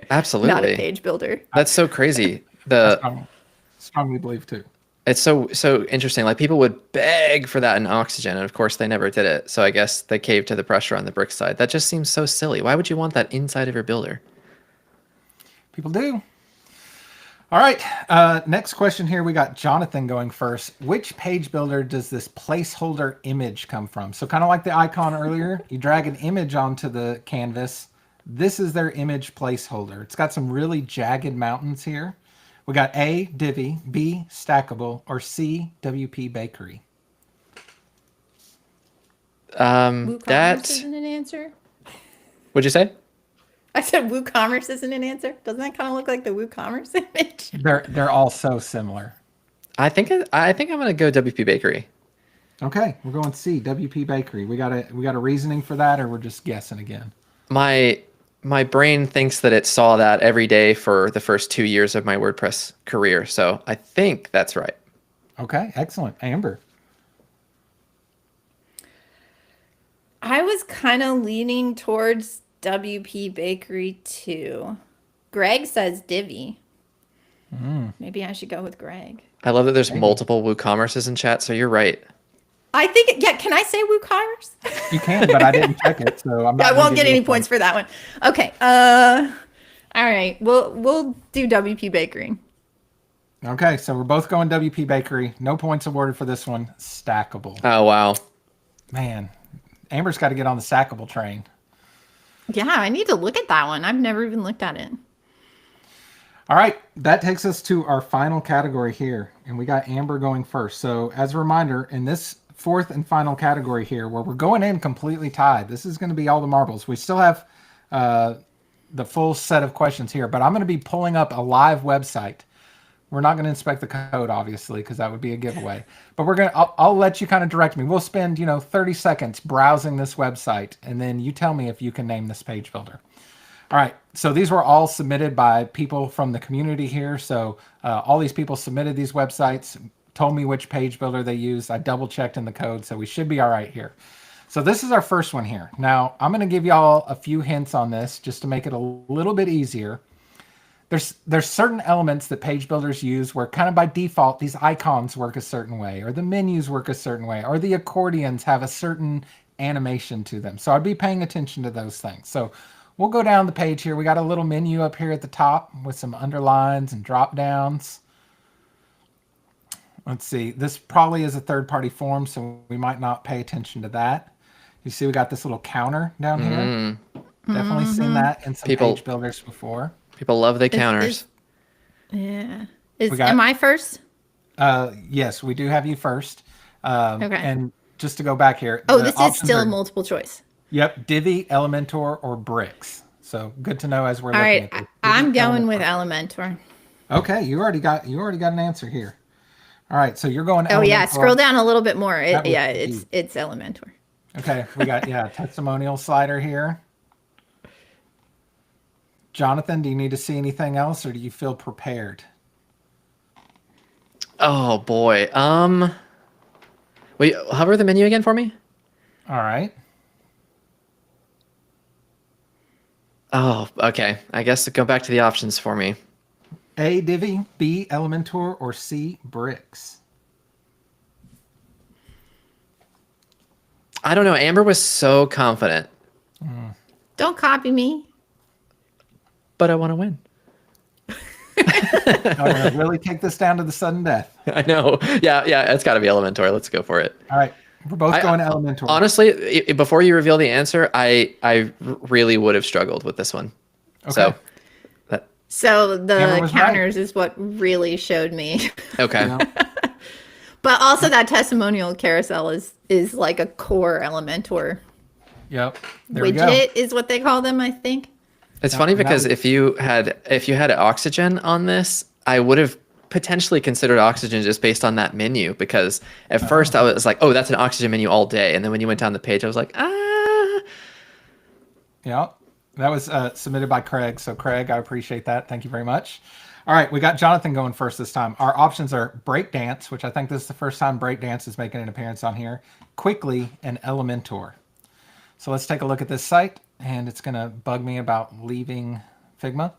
S3: Absolutely.
S2: not a page builder.
S3: That's so crazy.
S1: Strongly believe too.
S3: It's so interesting. Like people would beg for that in Oxygen, and of course they never did it. So I guess they caved to the pressure on the Brick side. That just seems so silly. Why would you want that inside of your builder?
S1: People do. All right. Next question here. We got Jonathan going first. Which page builder does this placeholder image come from? So kind of like the icon earlier, you drag an image onto the canvas. This is their image placeholder. It's got some really jagged mountains here. We got A, Divi, B, Stackable, or C, WP Bakery.
S2: WooCommerce
S3: That
S2: isn't an answer.
S3: what'd you say?
S2: I said WooCommerce isn't an answer. Doesn't that kind of look like the WooCommerce image?
S1: They're all so similar.
S3: I think I'm gonna go WP Bakery.
S1: Okay, we're going C, WP Bakery. We got a reasoning for that, or we're just guessing again?
S3: My brain thinks that it saw that every day for the first 2 years of my WordPress career, so I think that's right.
S1: Okay, excellent. Amber.
S2: I was kind of leaning towards WP Bakery too. Greg says Divi. Maybe I should go with Greg.
S3: I love that there's
S1: Maybe.
S3: multiple WooCommerces in chat, so you're right.
S2: I think, yeah, can I say WooCommerce?
S1: You can, but I didn't check it, so I'm not.
S2: I
S1: gonna
S2: won't
S1: give
S2: get
S1: you a
S2: any
S1: point.
S2: points for that one. Okay. All right. We'll do WP Bakery.
S1: Okay, so we're both going WP Bakery. No points awarded for this one. Stackable.
S3: Oh, wow.
S1: Man, Amber's got to get on the stackable train.
S2: Yeah, I need to look at that one. I've never even looked at it.
S1: All right, that takes us to our final category here, and we got Amber going first. So as a reminder, in this fourth and final category here, where we're going in completely tied, this is going to be all the marbles. We still have the full set of questions here, but I'm going to be pulling up a live website. We're not going to inspect the code, obviously, because that would be a giveaway. But I'll let you kind of direct me. We'll spend 30 seconds browsing this website, and then you tell me if you can name this page builder. All right, so these were all submitted by people from the community here. So all these people submitted these websites, told me which page builder they used. I double checked in the code, so we should be all right here. So this is our first one here. Now, I'm going to give y'all a few hints on this just to make it a little bit easier. There's certain elements that page builders use where kind of by default, these icons work a certain way, or the menus work a certain way, or the accordions have a certain animation to them. So I'd be paying attention to those things. So we'll go down the page here. We got a little menu up here at the top with some underlines and drop downs. Let's see. This probably is a third-party form, so we might not pay attention to that. You see we got this little counter down here. Definitely seen that in some page builders before.
S3: People love the counters.
S2: Yeah.
S1: got-
S2: Am I first?
S1: Yes, we do have you first.
S2: Okay.
S1: And just to go back here.
S2: Oh,
S1: the
S2: this is
S1: options
S2: still
S1: are-
S2: multiple choice.
S1: Yep, Divi, Elementor, or Bricks. So good to know as we're
S2: All
S1: looking
S2: right.
S1: at this.
S2: I'm
S1: Divi,
S2: going
S1: Elementor.
S2: with Elementor.
S1: Okay, you already got an answer here. All right, so you're going.
S2: Oh yeah,
S1: Elementor.
S2: scroll down a little bit more.
S1: That was
S2: It's Elementor.
S1: Okay, we got testimonial slider here. Jonathan, do you need to see anything else, or do you feel prepared?
S3: Oh boy. Wait, hover the menu again for me.
S1: All right.
S3: Oh, okay. I guess go back to the options for me.
S1: A, Divi, B, Elementor, or C, Bricks?
S3: I don't know. Amber was so confident,
S2: Don't copy me.
S3: but I want to win.
S1: I'm going to really take this down to the sudden death.
S3: I know. Yeah, it's got to be Elementor. Let's go for it.
S1: All right, we're both going Elementor.
S3: Honestly, before you reveal the answer, I really would have struggled with this one.
S1: Okay.
S2: So
S1: Amber
S2: the
S1: was
S2: counters is what really showed me.
S3: Okay.
S1: You know?
S2: But also that testimonial carousel is like a core Elementor
S1: Yep. There we go.
S2: widget is what they call them, I think.
S3: It's funny
S1: and that
S3: because
S1: was-
S3: if you had Oxygen on this, I would have potentially considered Oxygen just based on that menu, because at first I was like, oh, that's an Oxygen menu all day, and then when you went down the page, I was like, ah.
S1: Yeah, that was submitted by Craig. So Craig, I appreciate that. Thank you very much. All right, we got Jonathan going first this time. Our options are Breakdance, which I think this is the first time Breakdance is making an appearance on here, Quickly, and Elementor. So let's take a look at this site, and it's going to bug me about leaving Figma.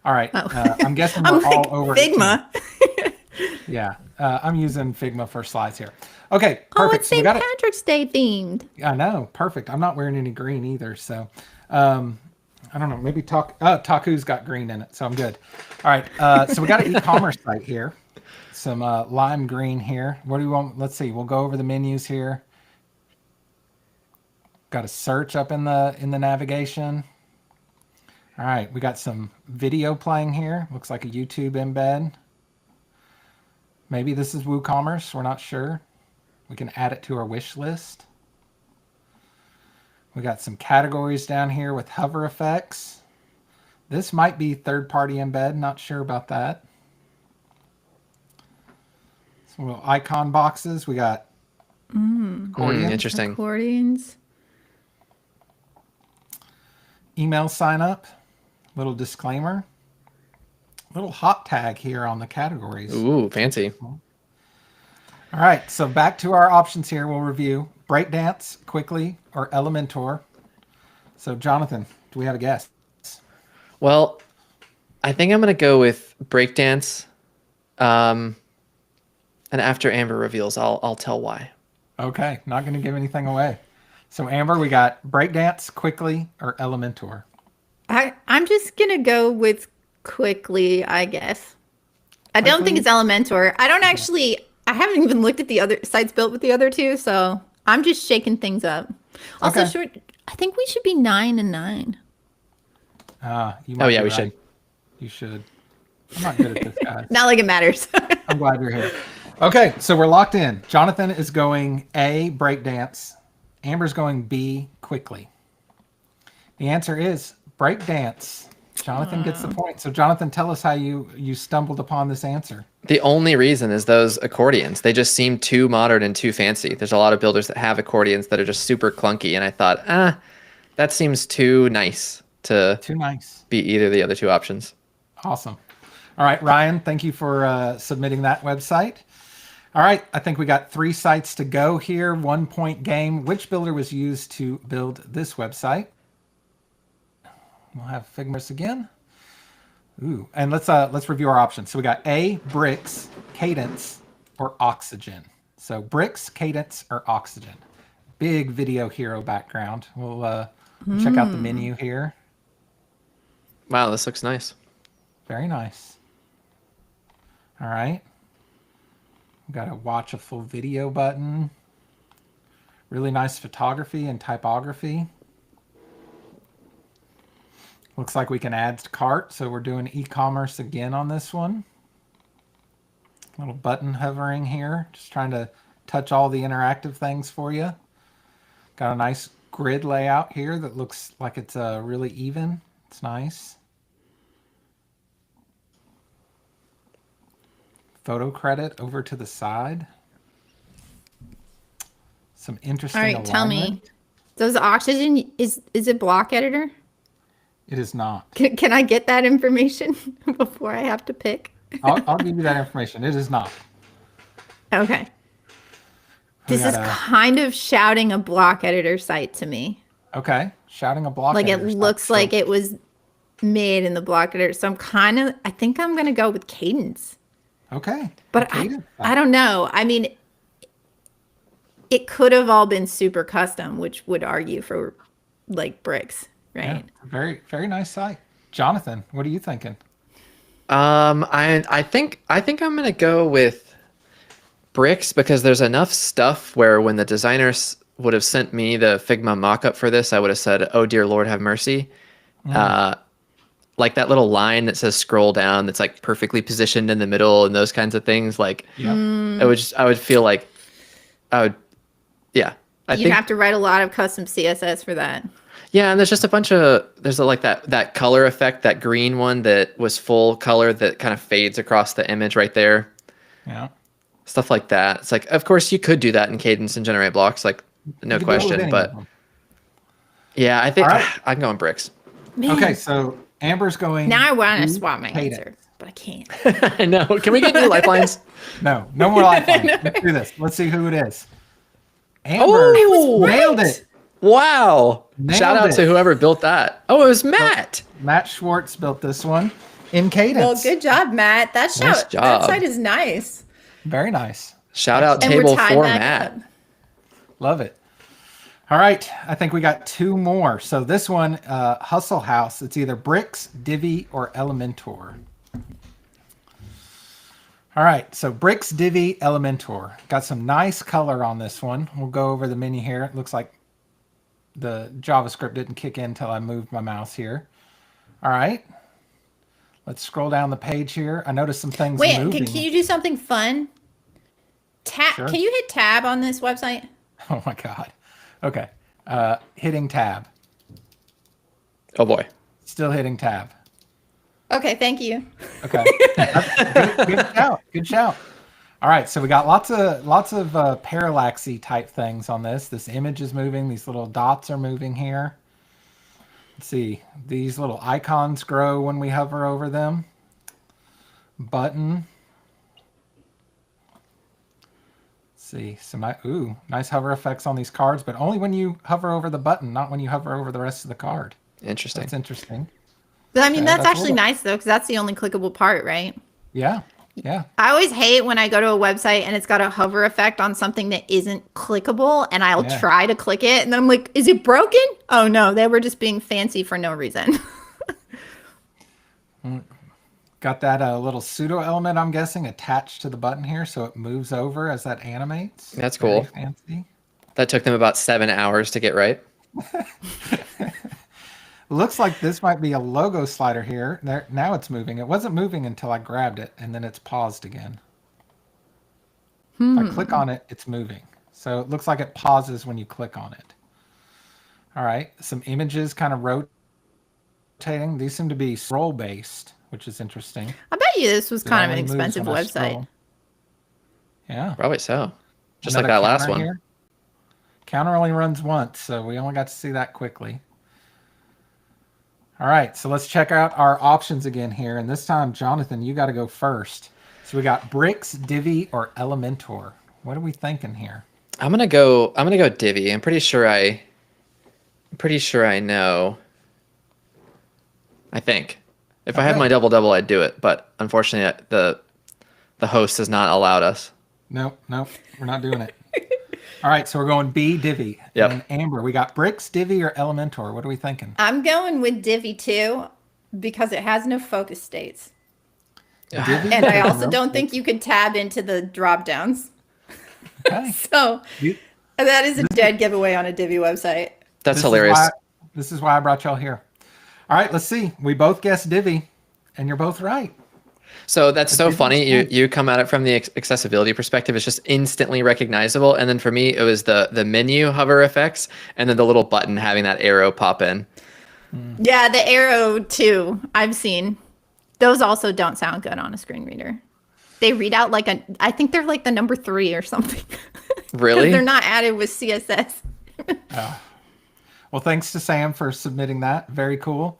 S1: All right, I'm guessing we're
S2: I'm like,
S1: all over 18.
S2: Figma.
S1: Yeah, I'm using Figma for slides here. Okay,
S2: Oh,
S1: perfect.
S2: it's
S1: So we
S2: St.
S1: got it.
S2: Patrick's Day themed.
S1: I know, perfect. I'm not wearing any green either, so I don't know. Maybe Taku's got green in it, so I'm good. All right, so we got an e-commerce site here. Some lime green here. What do we want? Let's see. We'll go over the menus here. Got a search up in the navigation. All right, we got some video playing here. Looks like a YouTube embed. Maybe this is WooCommerce. We're not sure. We can add it to our wish list. We got some categories down here with hover effects. This might be third-party embed. Not sure about that. Some little icon boxes. We got Accordion.
S3: Interesting.
S2: Accordions.
S1: Email sign up. Little disclaimer. Little hot tag here on the categories.
S3: Ooh, fancy.
S1: All right, so back to our options here. We'll review breakdance, quickly, or Elementor. So Jonathan, do we have a guess?
S3: Well, I think I'm going to go with breakdance. And after Amber reveals, I'll tell why.
S1: Okay, not going to give anything away. So Amber, we got breakdance, quickly, or Elementor.
S2: I'm just gonna go with quickly, I guess. I don't think it's Elementor. I haven't even looked at the other sites built with the other two, so I'm just shaking things up. Also,
S1: Okay.
S2: I think we should be 9 and 9.
S1: You
S3: Oh,
S1: might
S3: yeah,
S1: be
S3: we
S1: right.
S3: should.
S1: You should. I'm not good at this, guys.
S2: Not like it matters.
S1: I'm glad you're here. Okay, so we're locked in. Jonathan is going A, breakdance. Amber's going B, quickly. The answer is breakdance. Jonathan gets the point. So Jonathan, tell us how you stumbled upon this answer.
S3: The only reason is those accordions. They just seem too modern and too fancy. There's a lot of builders that have accordions that are just super clunky, and I thought, that seems too nice to
S1: Too nice.
S3: be either of the other two options.
S1: Awesome. All right, Ryan, thank you for submitting that website. All right, I think we got 3 sites to go here. 1 point game. Which builder was used to build this website? We'll have Figmas again. Ooh, and let's review our options. So we got A, bricks, cadence, or oxygen. So bricks, cadence, or oxygen. Big video hero background. We'll check out the menu here.
S3: Wow, this looks nice.
S1: Very nice. All right. We've got a watch a full video button. Really nice photography and typography. Looks like we can add to cart, so we're doing e-commerce again on this one. Little button hovering here, just trying to touch all the interactive things for you. Got a nice grid layout here that looks like it's really even. It's nice. Photo credit over to the side. Some interesting
S2: All right, tell me.
S1: alignment.
S2: Does oxygen is it block editor?
S1: It is not.
S2: Can I get that information before I have to pick?
S1: I'll give you that information. It is not.
S2: Okay.
S1: We
S2: This is
S1: got a-
S2: kind of shouting a block editor site to me.
S1: Okay. Shouting a block.
S2: Like it
S1: editor
S2: looks
S1: stuff.
S2: like
S1: So-
S2: it was made in the block editor. So I think I'm going to go with cadence.
S1: Okay.
S2: But
S1: Okay.
S2: I don't know. I mean, it could have all been super custom, which would argue for like bricks,
S1: Yeah,
S2: right?
S1: very, very nice site. Jonathan, what are you thinking?
S3: I think I'm gonna go with bricks because there's enough stuff where when the designers would have sent me the Figma mockup for this, I would have said, "Oh dear Lord, have mercy." Like that little line that says "scroll down," that's like perfectly positioned in the middle, and those kinds of things. Like,
S1: Yeah.
S3: I would feel like, I would, yeah. I
S2: You'd
S3: think
S2: have to write a lot of custom CSS for that.
S3: Yeah, and there's just a bunch of like that color effect, that green one that was full color that kind of fades across the image right there.
S1: Yeah.
S3: Stuff like that. It's like, of course you could do that in Cadence and generate blocks, like no
S1: You can do it with
S3: question.
S1: any
S3: But
S1: of them.
S3: yeah, I think
S1: All right.
S3: I'm going bricks.
S2: Man,
S1: Okay, so Amber's going.
S2: now I want to
S1: B,
S2: swap my
S1: cadence.
S2: answer, but I can't.
S3: I know. Can we get new lifelines?
S1: No more lifelines. Let's do this. Let's see who it is. Amber
S3: Oh,
S1: nailed it.
S3: Wow!
S1: Nailed
S3: Shout out
S1: it.
S3: to whoever built that. Oh, it was Matt.
S1: Matt Schwartz built this one in Cadence.
S2: Well, good job, Matt. That
S3: Nice job.
S2: that site is nice.
S1: Very nice.
S3: Shout out
S2: And we're
S3: table
S2: tied
S3: for
S2: back
S3: Matt.
S2: up.
S1: Love it. All right, I think we got 2 more. So this one, Hustle House, it's either Bricks, Divi, or Elementor. All right, so Bricks, Divi, Elementor. Got some nice color on this one. We'll go over the menu here. It looks like the JavaScript didn't kick in until I moved my mouse here. All right, let's scroll down the page here. I noticed some things
S2: Wait,
S1: moving.
S2: can you do something fun?
S1: Sure.
S2: Can you hit tab on this website?
S1: Oh my God. Okay, hitting tab.
S3: Oh boy.
S1: Still hitting tab.
S2: Okay, thank you.
S1: Okay. Good shout. Good shout. All right, so we got lots of parallaxy type things on this. This image is moving. These little dots are moving here. Let's see. These little icons grow when we hover over them. Button. Let's see. Some nice hover effects on these cards, but only when you hover over the button, not when you hover over the rest of the card.
S3: Interesting.
S1: That's interesting.
S2: I mean, that's actually
S1: little...
S2: nice though, because that's the only clickable part, right?
S1: Yeah. Yeah.
S2: I always hate when I go to a website and it's got a hover effect on something that isn't clickable, and I'll try to click it, and then I'm like, is it broken? Oh no, they were just being fancy for no reason.
S1: Got that little pseudo element, I'm guessing, attached to the button here, so it moves over as that animates.
S3: That's cool.
S1: Very fancy.
S3: That took them about 7 hours to get right.
S1: Looks like this might be a logo slider here. There, now it's moving. It wasn't moving until I grabbed it, and then it's paused again. If I click on it, it's moving. So it looks like it pauses when you click on it. All right, some images kind of rotating. These seem to be scroll-based, which is interesting.
S2: I bet you this was kind of an
S1: It only moves
S2: expensive
S1: when I
S2: website.
S1: scroll. Yeah.
S3: Probably so. Just
S1: Another
S3: like that last
S1: counter
S3: one.
S1: here. Counter only runs once, so we only got to see that quickly. All right, so let's check out our options again here. And this time, Jonathan, you got to go first. So we got Bricks, Divi, or Elementor. What are we thinking here?
S3: I'm gonna go Divi. I'm pretty sure I know. I think. If I had my double, I'd do it. But unfortunately, the host has not allowed us.
S1: Nope, we're not doing it. All right, so we're going B, Divi.
S3: Yep.
S1: And Amber, we got Bricks, Divi, or Elementor. What are we thinking?
S2: I'm going with Divi too, because it has no focus states.
S1: Divi?
S2: And I also don't think you could tab into the drop downs.
S1: Okay.
S2: So that is a dead giveaway on a Divi website.
S3: That's hilarious.
S1: This is why I brought y'all here. All right, let's see. We both guessed Divi, and you're both right.
S3: So that's so funny. You come at it from the accessibility perspective. It's just instantly recognizable. And then for me, it was the menu hover effects and then the little button having that arrow pop in.
S2: Yeah, the arrow too. I've seen. Those also don't sound good on a screen reader. They read out like I think they're like the number 3 or something.
S3: Really?
S2: They're not added with CSS.
S1: Well, thanks to Sam for submitting that. Very cool.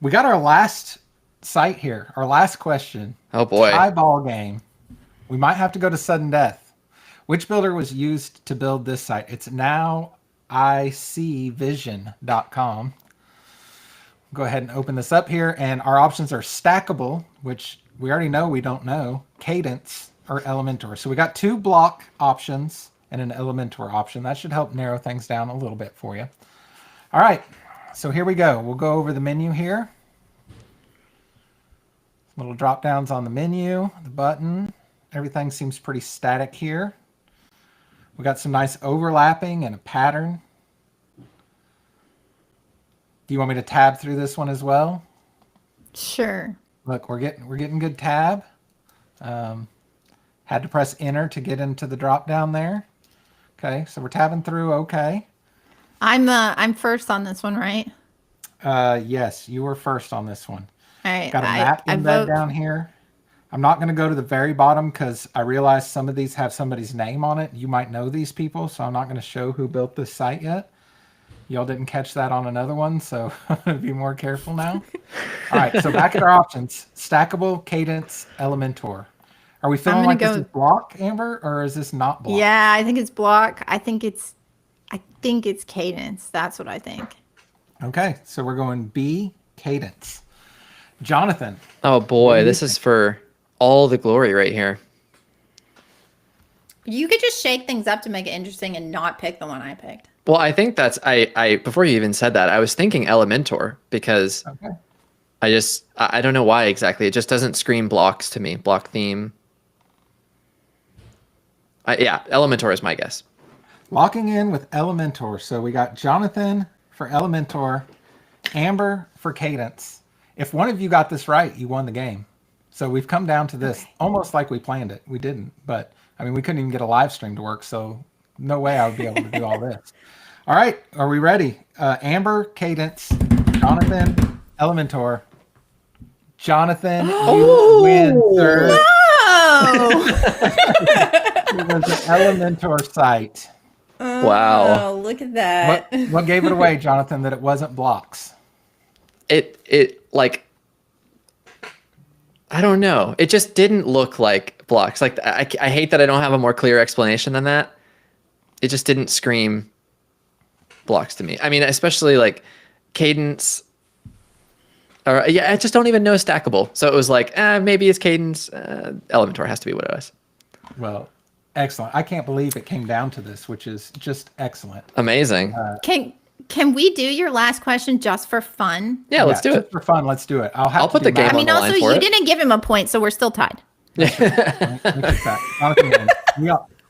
S1: We got our last site here, our last question.
S3: Oh boy.
S1: Tie ball game. We might have to go to sudden death. Which builder was used to build this site? It's now icvision.com. Go ahead and open this up here, and our options are stackable, which we already know we don't know, cadence, or Elementor. So we got 2 block options and an Elementor option. That should help narrow things down a little bit for you. All right, so here we go. We'll go over the menu here. Little drop downs on the menu, the button. Everything seems pretty static here. We got some nice overlapping and a pattern. Do you want me to tab through this one as well?
S2: Sure.
S1: Look, we're getting good tab. Had to press enter to get into the drop down there. Okay, so we're tabbing through. Okay.
S2: I'm first on this one, right?
S1: Yes, you were first on this one.
S2: All right.
S1: Got a map embed down here. I'm not going to go to the very bottom because I realize some of these have somebody's name on it. You might know these people, so I'm not going to show who built this site yet. Y'all didn't catch that on another one, so be more careful now. All right, so back at our options. Stackable, cadence, Elementor. Are we feeling like this is block, Amber, or is this not block?
S2: Yeah, I think it's block. I think it's cadence. That's what I think.
S1: Okay, so we're going B, cadence. Jonathan.
S3: Oh boy, this is for all the glory right here.
S2: You could just shake things up to make it interesting and not pick the one I picked.
S3: Well, I think that's I before you even said that, I was thinking Elementor because I don't know why exactly. It just doesn't scream blocks to me. Block theme. Yeah, Elementor is my guess.
S1: Locking in with Elementor. So we got Jonathan for Elementor, Amber for cadence. If one of you got this right, you won the game. So we've come down to this almost like we planned it. We didn't, but I mean, we couldn't even get a live stream to work. So no way I would be able to do all this. All right. Are we ready? Amber, cadence, Jonathan, Elementor. Jonathan, you win, sir.
S2: No!
S1: It was an Elementor site.
S3: Wow.
S2: Oh, look at that.
S1: What gave it away, Jonathan, that it wasn't blocks?
S3: It like, I don't know. It just didn't look like blocks. Like I hate that I don't have a more clear explanation than that. It just didn't scream blocks to me. I mean, especially like Cadence. Or yeah, I just don't even know stackable. So it was like, maybe it's Cadence. Elementor has to be what it was.
S1: Well, excellent. I can't believe it came down to this, which is just excellent.
S3: Amazing.
S2: Can we do your last question just for fun?
S3: Yeah, let's do
S1: just
S3: it.
S1: for fun. Let's do it. I'll
S3: put the game
S2: I
S3: on
S2: mean,
S3: the
S2: also
S3: line for
S2: you
S3: it.
S2: didn't give him a point, so we're still tied.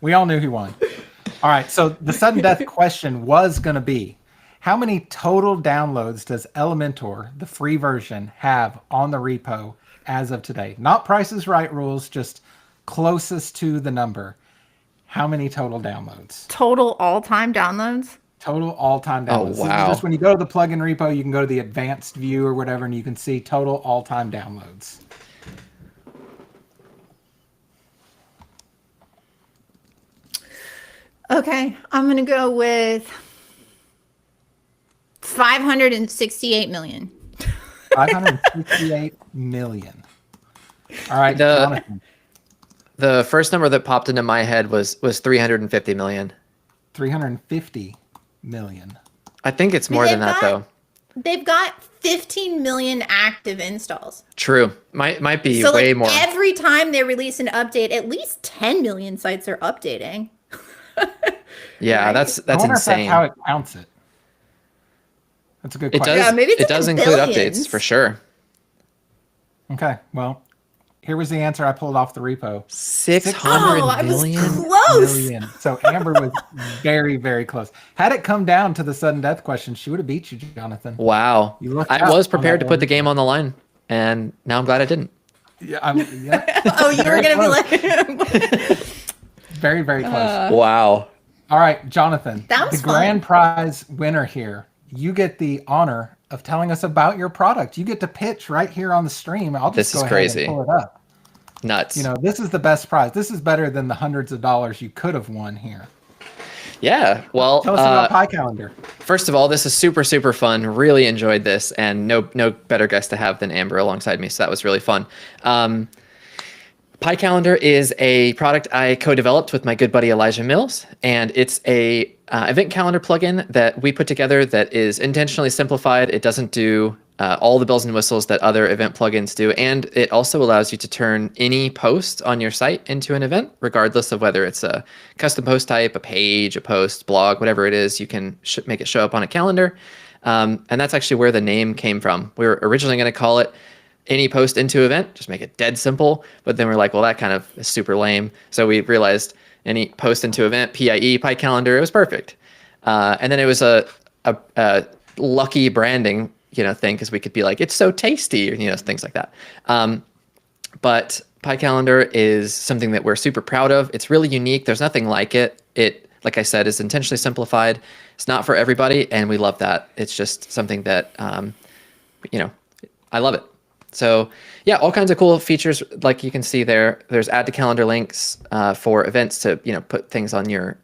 S1: We all knew he won. All right. So the sudden death question was going to be, how many total downloads does Elementor, the free version, have on the repo as of today? Not Price is Right rules, just closest to the number. How many total downloads?
S2: Total all-time downloads?
S1: Total all-time downloads.
S3: Oh,
S1: This is
S3: wow.
S1: just when you go to the plugin repo, you can go to the advanced view or whatever, and you can see total all-time downloads.
S2: Okay, I'm going to go with 568 million.
S1: 568 million. All right,
S3: The-
S1: Jonathan.
S3: The first number that popped into my head was 350 million.
S1: 350 million.
S3: I think it's more than that though.
S2: They've got 15 million active installs.
S3: True. Might be
S2: So
S3: way
S2: like
S3: more.
S2: every time they release an update, at least 10 million sites are updating.
S3: Yeah,
S2: right?
S3: that's
S1: I wonder
S3: insane.
S1: if that's how it counts it. That's a good
S3: It
S1: question.
S3: does.
S2: Yeah, maybe it's
S3: it
S2: like
S3: does
S2: in
S3: include
S2: billions.
S3: updates for sure.
S1: Okay, well, here was the answer I pulled off the repo.
S3: 600
S2: Oh, I was
S3: million?
S2: close.
S1: Million. So Amber was very, very close. Had it come down to the sudden death question, she would have beat you, Jonathan.
S3: Wow.
S1: You lucked
S3: I
S1: out
S3: was
S1: on
S3: prepared
S1: that
S3: to put
S1: one.
S3: the game on the line, and now I'm glad I didn't.
S1: Yeah, yeah.
S2: Oh, you were
S1: Very
S2: going to be
S1: close.
S2: like,
S1: Very, very close.
S3: Wow.
S1: All right, Jonathan,
S2: That was
S1: the grand prize winner here. You get the honor of telling us about your product. You get to pitch right here on the stream. I'll just
S3: This
S1: go
S3: is
S1: ahead
S3: crazy.
S1: and pull it up.
S3: Nuts.
S1: You know, this is the best prize. This is better than the hundreds of dollars you could have won here.
S3: Yeah. Well,
S1: Tell us about Pi Calendar.
S3: first of all, this is super, super fun. Really enjoyed this, and no better guest to have than Amber alongside me. So that was really fun. Pi Calendar is a product I co-developed with my good buddy Elijah Mills, and it's a event calendar plugin that we put together that is intentionally simplified. It doesn't do all the bells and whistles that other event plugins do, and it also allows you to turn any post on your site into an event, regardless of whether it's a custom post type, a page, a post, blog, whatever it is. You can make it show up on a calendar, and that's actually where the name came from. We were originally going to call it any post into event, just make it dead simple. But then we're like, well, that kind of is super lame. So we realized any post into event, PIE, Pi Calendar, it was perfect. And then it was a lucky branding, thing, because we could be like, it's so tasty, or, things like that. But Pi Calendar is something that we're super proud of. It's really unique. There's nothing like it. It, like I said, is intentionally simplified. It's not for everybody, and we love that. It's just something that, I love it. So yeah, all kinds of cool features like you can see there. There's add to calendar links for events to put things on your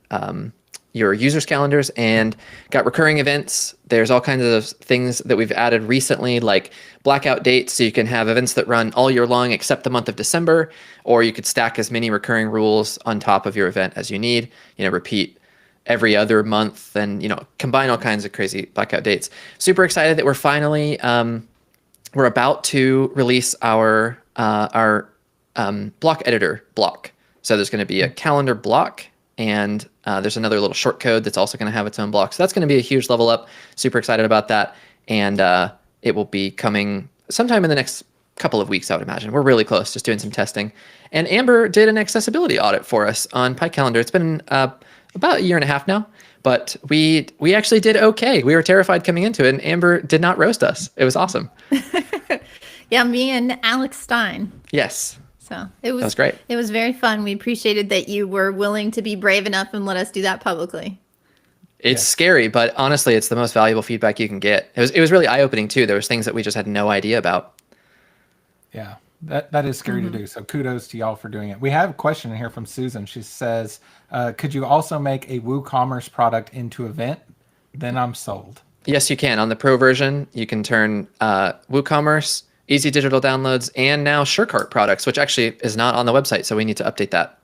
S3: users' calendars, and got recurring events. There's all kinds of things that we've added recently, like blackout dates, so you can have events that run all year long except the month of December, or you could stack as many recurring rules on top of your event as you need. Repeat every other month, and combine all kinds of crazy blackout dates. Super excited that we're finally. We're about to release our block editor block. So there's going to be a calendar block, and there's another little short code that's also going to have its own block. So that's going to be a huge level up. Super excited about that. And it will be coming sometime in the next couple of weeks, I would imagine. We're really close, just doing some testing. And Amber did an accessibility audit for us on Pi Calendar. It's been about a year and a half now. But we actually did okay. We were terrified coming into it, and Amber did not roast us. It was awesome.
S2: yeah, me and Alex Stein.
S3: Yes.
S2: So
S3: That was great.
S2: It was very fun. We appreciated that you were willing to be brave enough and let us do that publicly.
S3: It's scary, but honestly, it's the most valuable feedback you can get. It was really eye-opening too. There was things that we just had no idea about.
S1: Yeah. That is scary to do. So kudos to y'all for doing it. We have a question in here from Susan. She says, could you also make a WooCommerce product into event? Then I'm sold.
S3: Yes, you can. On the Pro version, you can turn WooCommerce, easy digital downloads, and now SureCart products, which actually is not on the website. So we need to update that.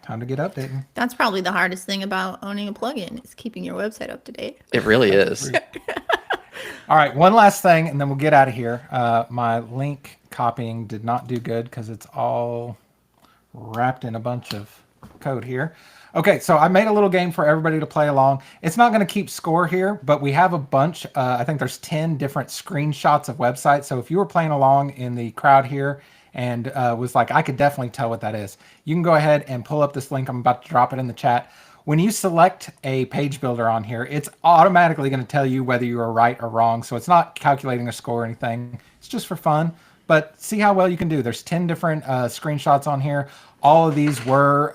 S1: Time to get updated.
S2: That's probably the hardest thing about owning a plugin is keeping your website up to date.
S3: It really is.
S1: All right, one last thing, and then we'll get out of here. My link copying did not do good because it's all wrapped in a bunch of code here. Okay, so I made a little game for everybody to play along. It's not going to keep score here, but we have a bunch. I think there's 10 different screenshots of websites. So if you were playing along in the crowd here and was like, I could definitely tell what that is, you can go ahead and pull up this link. I'm about to drop it in the chat. When you select a page builder on here, it's automatically going to tell you whether you are right or wrong. So it's not calculating a score or anything. It's just for fun. But see how well you can do. There's 10 different screenshots on here. All of these were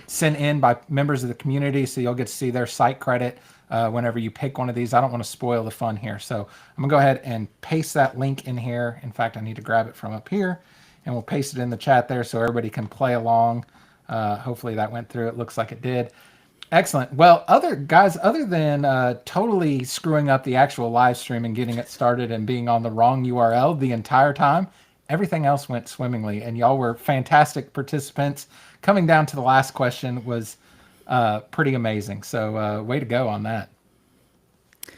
S1: sent in by members of the community, so you'll get to see their site credit whenever you pick one of these. I don't want to spoil the fun here. So I'm going to go ahead and paste that link in here. In fact, I need to grab it from up here, and we'll paste it in the chat there so everybody can play along. Hopefully that went through. It looks like it did. Excellent. Well, other than totally screwing up the actual live stream and getting it started and being on the wrong URL the entire time, everything else went swimmingly, and y'all were fantastic participants. Coming down to the last question was pretty amazing. So way to go on that.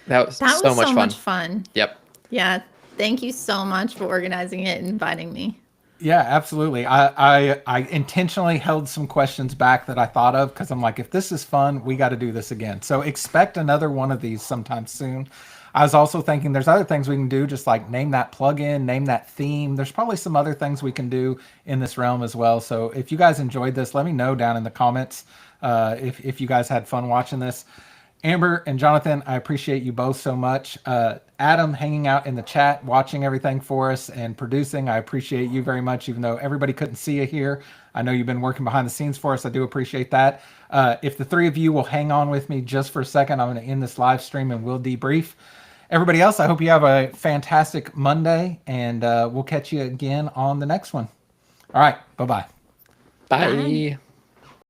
S3: That was so much fun. Yep.
S2: Yeah. Thank you so much for organizing it and inviting me.
S1: Yeah, absolutely. I intentionally held some questions back that I thought of because I'm like, if this is fun, we got to do this again. So expect another one of these sometime soon. I was also thinking there's other things we can do, just like name that plugin, name that theme. There's probably some other things we can do in this realm as well. So if you guys enjoyed this, let me know down in the comments if you guys had fun watching this. Amber and Jonathan, I appreciate you both so much. Adam hanging out in the chat, watching everything for us and producing. I appreciate you very much, even though everybody couldn't see you here. I know you've been working behind the scenes for us. I do appreciate that. If the three of you will hang on with me just for a second, I'm going to end this live stream and we'll debrief. Everybody else, I hope you have a fantastic Monday, and we'll catch you again on the next one. All right, bye-bye.
S3: Bye.